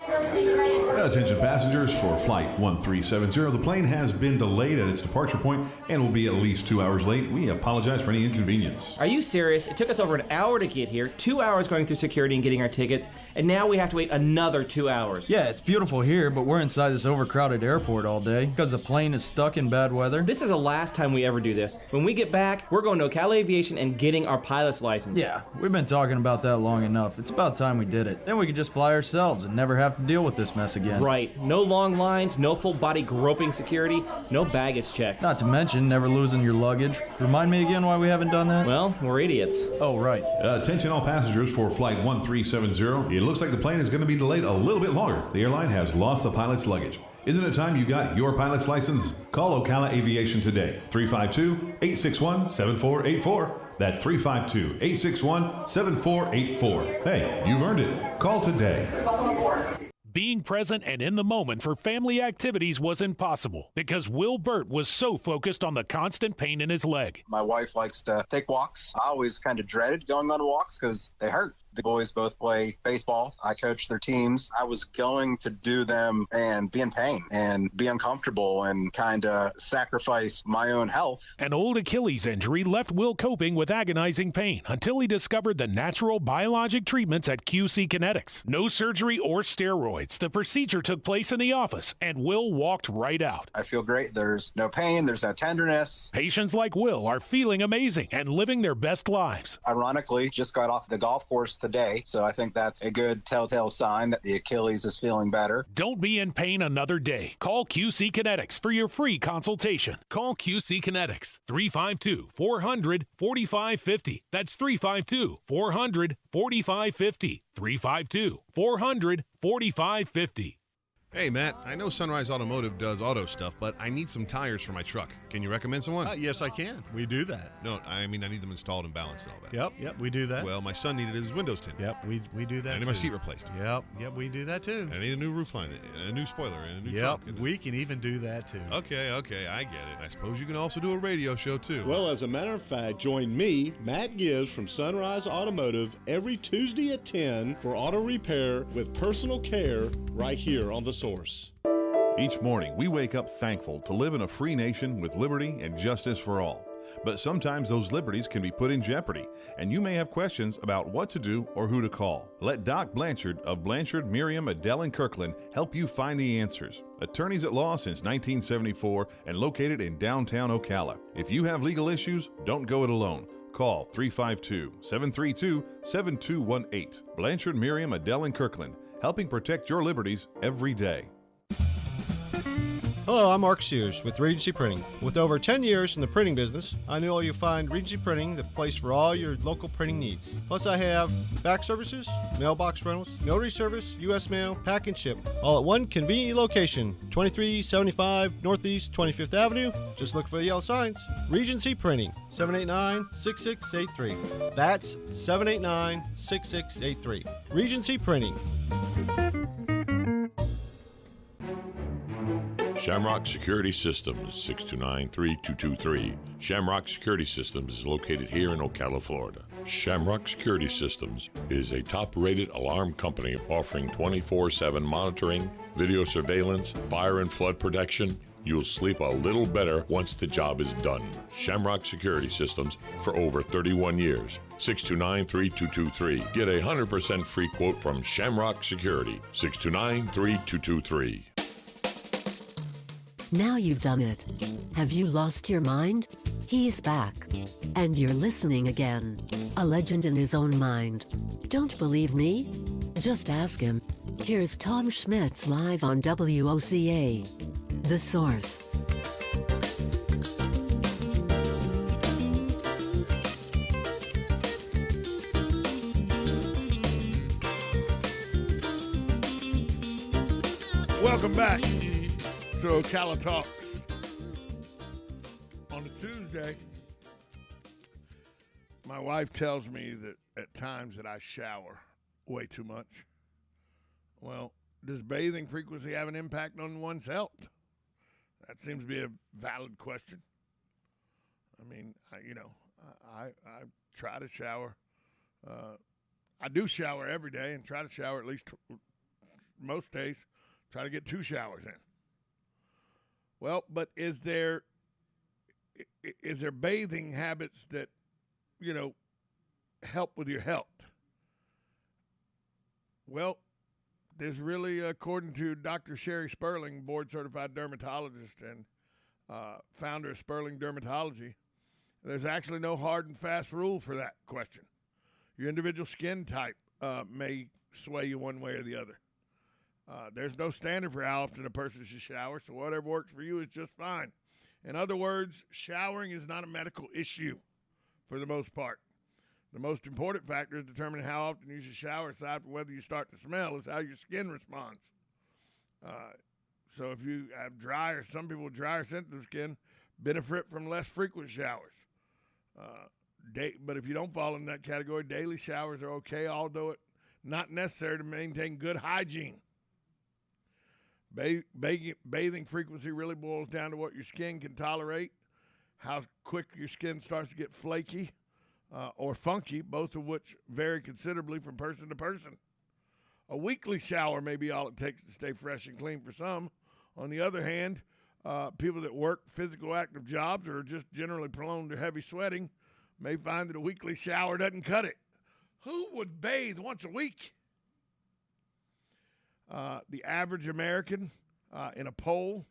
Attention passengers for Flight 1370. The plane has been delayed at its departure point and will be at least 2 hours late. We apologize for any inconvenience. Are you serious? It took us over an hour to get here, 2 hours going through security and getting our tickets, and now we have to wait another 2 hours. Yeah, it's beautiful here, but we're inside this overcrowded airport all day because the plane is stuck in bad weather. This is the last time we ever do this. When we get back, we're going to Ocala Aviation and getting our pilot's license. Yeah, we've been talking about that long enough. It's about time we did it. Then we could just fly ourselves and never have to deal with this mess again. Right. No long lines, no full body groping security, no baggage checks. Not to mention never losing your luggage. Remind me again why we haven't done that? Well, we're idiots. Oh, right. Attention all passengers for Flight 1370. It looks like the plane is going to be delayed a little bit longer. The airline has lost the pilot's luggage. Isn't it time you got your pilot's license? Call Ocala Aviation today. 352-861-7484. That's 352-861-7484. Hey, you've earned it. Call today. Being present and in the moment for family activities was impossible because Will Burt was so focused on the constant pain in his leg. My wife likes to take walks. I always kind of dreaded going on walks because they hurt. The boys both play baseball. I coach their teams. I was going to do them and be in pain and be uncomfortable and kind of sacrifice my own health. An old Achilles injury left Will coping with agonizing pain until he discovered the natural biologic treatments at QC Kinetics. No surgery or steroids. The procedure took place in the office, and Will walked right out. I feel great. There's no pain. There's no tenderness. Patients like Will are feeling amazing and living their best lives. Ironically, just got off the golf course today, so I think that's a good telltale sign that the Achilles is feeling better. Don't be in pain another day. Call QC Kinetics for your free consultation. Call QC Kinetics, 352-400-4550. That's 352-400-4550. 352-400-4550. Hey, Matt, I know Sunrise Automotive does auto stuff, but I need some tires for my truck. Can you recommend someone? Yes, I can. We do that. No, I mean, I need them installed and balanced and all that. Yep, we do that. Well, my son needed his windows tinted. Yep, we do that. I need my seat replaced. Yep, we do that too. I need a new roof line, and a new spoiler, and a new truck. Yep, we can even do that too. Okay, I get it. I suppose you can also do a radio show too. Well, as a matter of fact, join me, Matt Gibbs from Sunrise Automotive, every Tuesday at 10 for auto repair with personal care right here on The Source. Each morning, we wake up thankful to live in a free nation with liberty and justice for all. But sometimes those liberties can be put in jeopardy, and you may have questions about what to do or who to call. Let Doc Blanchard of Blanchard, Miriam, Adele, and Kirkland help you find the answers. Attorneys at law since 1974 and located in downtown Ocala. If you have legal issues, don't go it alone. Call 352-732-7218. Blanchard, Miriam, Adele, and Kirkland, helping protect your liberties every day. Hello, I'm Mark Sears with Regency Printing. With over 10 years in the printing business, I know you'll find Regency Printing the place for all your local printing needs. Plus, I have fax services, mailbox rentals, notary service, U.S. mail, pack and ship, all at one convenient location, 2375 Northeast 25th Avenue. Just look for the yellow signs. Regency Printing, 789-6683. That's 789-6683. Regency Printing. Shamrock Security Systems, 629-3223. Shamrock Security Systems is located here in Ocala, Florida. Shamrock Security Systems is a top-rated alarm company offering 24/7 monitoring, video surveillance, fire and flood protection. You'll sleep a little better once the job is done. Shamrock Security Systems for over 31 years. 629-3223. Get a 100% free quote from Shamrock Security. 629-3223. Now you've done it. Have you lost your mind? He's back. And you're listening again. A legend in his own mind. Don't believe me? Just ask him. Here's Tom Schmitz live on WOCA. The Source. Welcome back to Ocala Talks. On a Tuesday, my wife tells me that at times that I shower way too much. Well, does bathing frequency have an impact on one's health? That seems to be a valid question. I mean, I try to shower. I do shower every day and try to shower at least most days. Try to get 2 showers in. Well, but is there bathing habits that, help with your health? Well, there's really, according to Dr. Sherry Sperling, board-certified dermatologist and founder of Sperling Dermatology, there's actually no hard and fast rule for that question. Your individual skin type may sway you one way or the other. There's no standard for how often a person should shower, so whatever works for you is just fine. In other words, showering is not a medical issue for the most part. The most important factor is determining how often you should shower, aside from whether you start to smell, is how your skin responds. So if you have some people with drier sensitive skin benefit from less frequent showers. But if you don't fall in that category, daily showers are okay, although it's not necessary to maintain good hygiene. Bathing frequency really boils down to what your skin can tolerate, how quick your skin starts to get flaky or funky, both of which vary considerably from person to person. A weekly shower may be all it takes to stay fresh and clean for some. On the other hand, people that work physical active jobs or are just generally prone to heavy sweating may find that a weekly shower doesn't cut it. Who would bathe once a week? The average American in a poll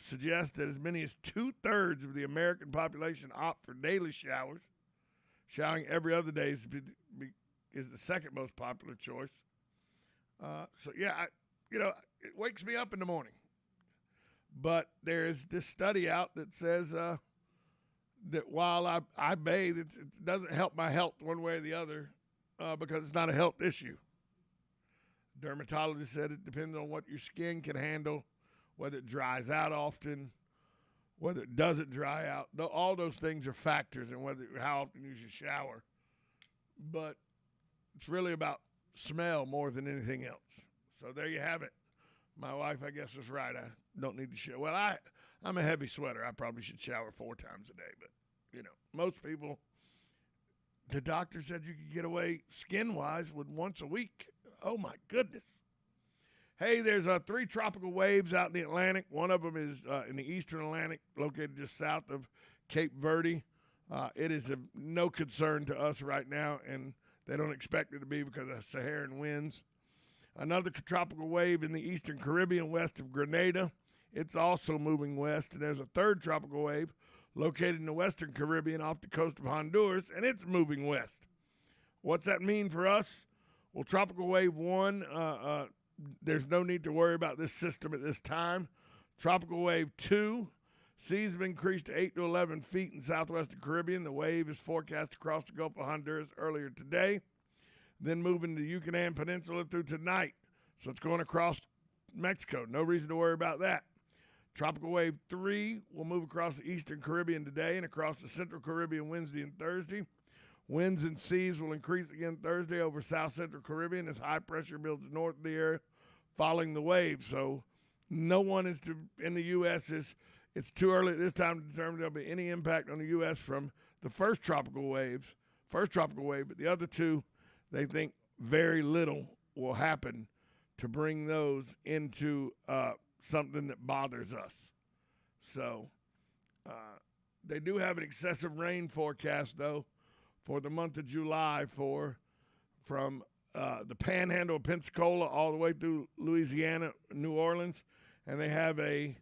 suggests that as many as 2/3 of the American population opt for daily showers. Showering every other day is the second most popular choice. It wakes me up in the morning. But there's this study out that says that while I bathe, it doesn't help my health one way or the other because it's not a health issue. Dermatologist said it depends on what your skin can handle, whether it dries out often, whether it doesn't dry out. All those things are factors in how often you should shower. But it's really about smell more than anything else. So there you have it. My wife, I guess, was right. I don't need to shower. Well, I'm a heavy sweater. I probably should shower 4 times a day. But, most people, the doctor said you could get away skin-wise with once a week. Oh, my goodness. Hey, there's 3 tropical waves out in the Atlantic. One of them is in the eastern Atlantic, located just south of Cape Verde. It is of no concern to us right now, and they don't expect it to be because of Saharan winds. Another tropical wave in the eastern Caribbean west of Grenada. It's also moving west, and there's a 3rd tropical wave located in the western Caribbean off the coast of Honduras, and it's moving west. What's that mean for us? Well, tropical wave 1, there's no need to worry about this system at this time. Tropical wave 2, seas have increased to 8 to 11 feet in southwestern Caribbean. The wave is forecast to cross the Gulf of Honduras earlier today, then moving to the Yucatan Peninsula through tonight. So it's going across Mexico. No reason to worry about that. Tropical wave 3 will move across the eastern Caribbean today and across the central Caribbean Wednesday and Thursday. Winds and seas will increase again Thursday over south central Caribbean as high pressure builds north of the area following the wave. So no one in the U.S. It's too early at this time to determine there'll be any impact on the U.S. from the first tropical wave, but the other 2, they think very little will happen to bring those into something that bothers us. So they do have an excessive rain forecast, though, for the month of July from the panhandle of Pensacola all the way through Louisiana, New Orleans, and they have a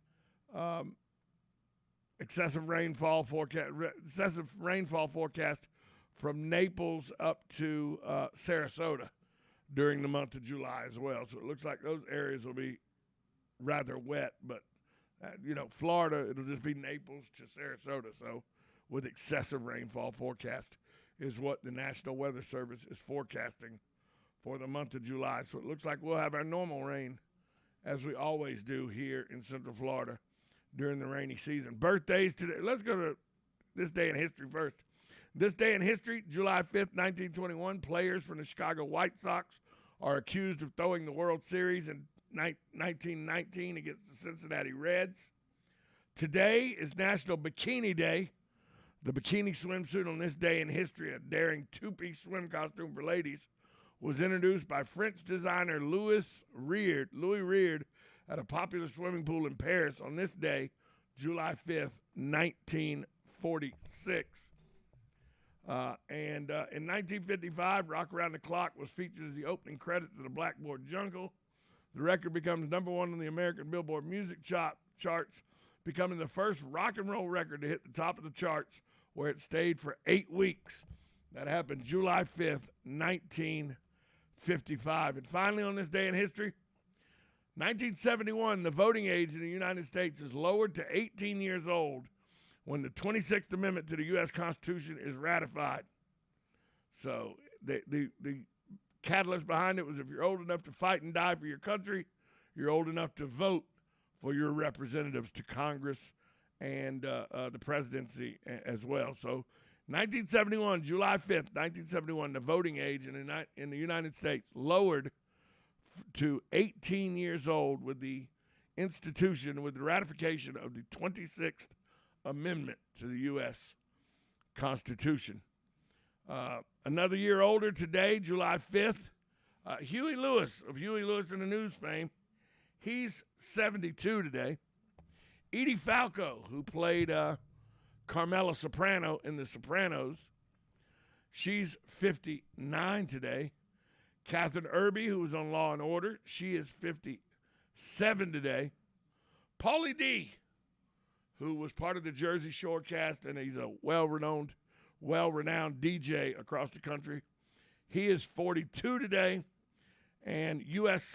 excessive rainfall forecast from Naples up to Sarasota during the month of July as well. So it looks like those areas will be rather wet, but Florida, it'll just be Naples to Sarasota. So with excessive rainfall forecast is what the National Weather Service is forecasting for the month of July. So it looks like we'll have our normal rain as we always do here in Central Florida during the rainy season. Birthdays today. Let's go to this day in history first. This day in history, July 5th, 1921, players from the Chicago White Sox are accused of throwing the World Series in 1919 against the Cincinnati Reds. Today is National Bikini Day. The bikini swimsuit on this day in history, a daring two-piece swim costume for ladies, was introduced by French designer Louis Reard at a popular swimming pool in Paris on this day, July 5th, 1946. In 1955, Rock Around the Clock was featured as the opening credits of the Blackboard Jungle. The record becomes number one on the American Billboard music charts, becoming the first rock and roll record to hit the top of the charts, where it stayed for 8 weeks. That happened July 5th, 1955. And finally, on this day in history, 1971, the voting age in the United States is lowered to 18 years old when the 26th Amendment to the U.S. Constitution is ratified. So the catalyst behind it was if you're old enough to fight and die for your country, you're old enough to vote for your representatives to Congress and the presidency as well. So 1971, July 5th, 1971, the voting age in the United States lowered to 18 years old with the ratification of the 26th Amendment to the U.S. Constitution. Another year older today, July 5th, Huey Lewis of Huey Lewis and the News fame. He's 72 today. Edie Falco, who played Carmela Soprano in The Sopranos, she's 59 today. Catherine Irby, who was on Law & Order, she is 57 today. Pauly D., who was part of the Jersey Shore cast, and he's a well-renowned DJ across the country. He is 42 today. And U.S.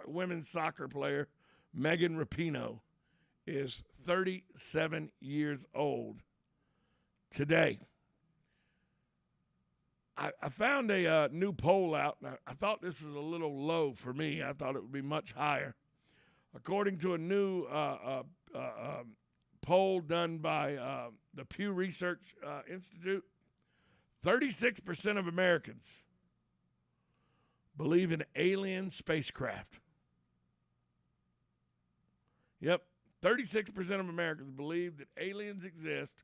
women's soccer player Megan Rapinoe is 37 years old today. I found a new poll out, and I thought this was a little low for me. I thought it would be much higher. According to a new poll done by the Pew Research Institute, 36% of Americans believe in alien spacecraft. Yep, 36% of Americans believe that aliens exist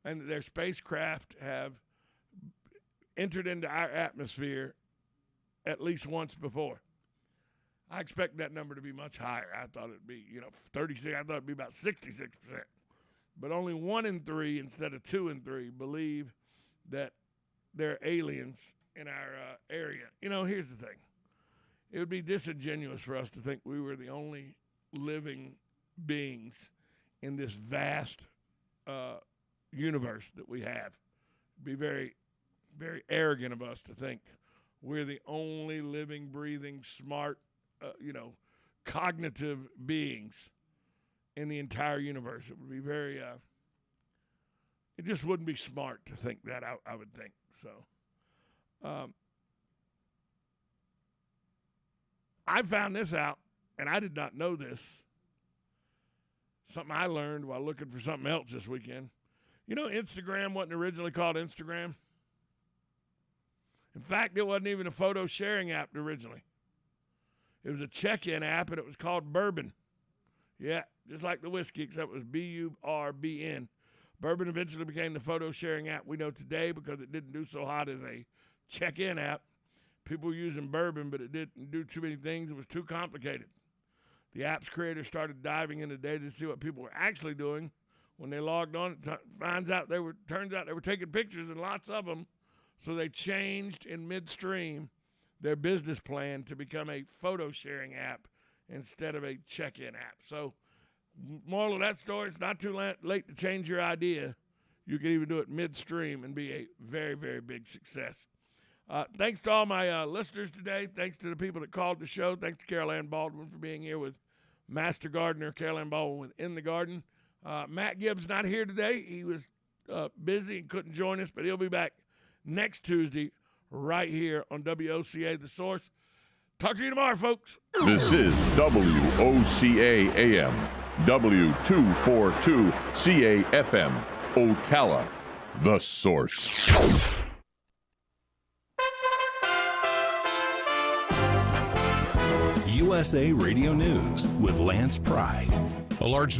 and that their spacecraft have entered into our atmosphere at least once before. I expect that number to be much higher. I thought it'd be, 36. I thought it'd be about 66%. But only 1 in 3 instead of 2 in 3 believe that there are aliens in our area. Here's the thing. It would be disingenuous for us to think we were the only living beings in this vast universe that we have. It'd be very, very arrogant of us to think we're the only living, breathing, smart, cognitive beings in the entire universe. It would be very, it just wouldn't be smart to think that, I would think. So, I found this out, and I did not know this. Something I learned while looking for something else this weekend. Instagram wasn't originally called Instagram. In fact, it wasn't even a photo sharing app originally. It was a check-in app, and it was called Bourbon. Yeah, just like the whiskey, except it was BURBN. Bourbon eventually became the photo sharing app we know today because it didn't do so hot as a check-in app. People were using Bourbon, but it didn't do too many things. It was too complicated. The app's creator started diving into data to see what people were actually doing. When they logged on, turns out they were taking pictures, and lots of them. So they changed in midstream their business plan to become a photo sharing app instead of a check-in app. So, moral of that story, it's not too late to change your idea. You can even do it midstream and be a very, very big success. Thanks to all my listeners today. Thanks to the people that called the show. Thanks to Carol Ann Baldwin for being here with Master Gardener Carol Ann Baldwin with In the Garden. Matt Gibbs not here today. He was busy and couldn't join us, but he'll be back next Tuesday right here on WOCA The Source. Talk to you tomorrow, folks. This is WOCA AM, W242 CAFM, Ocala, the source. USA Radio News with Lance Pry. A large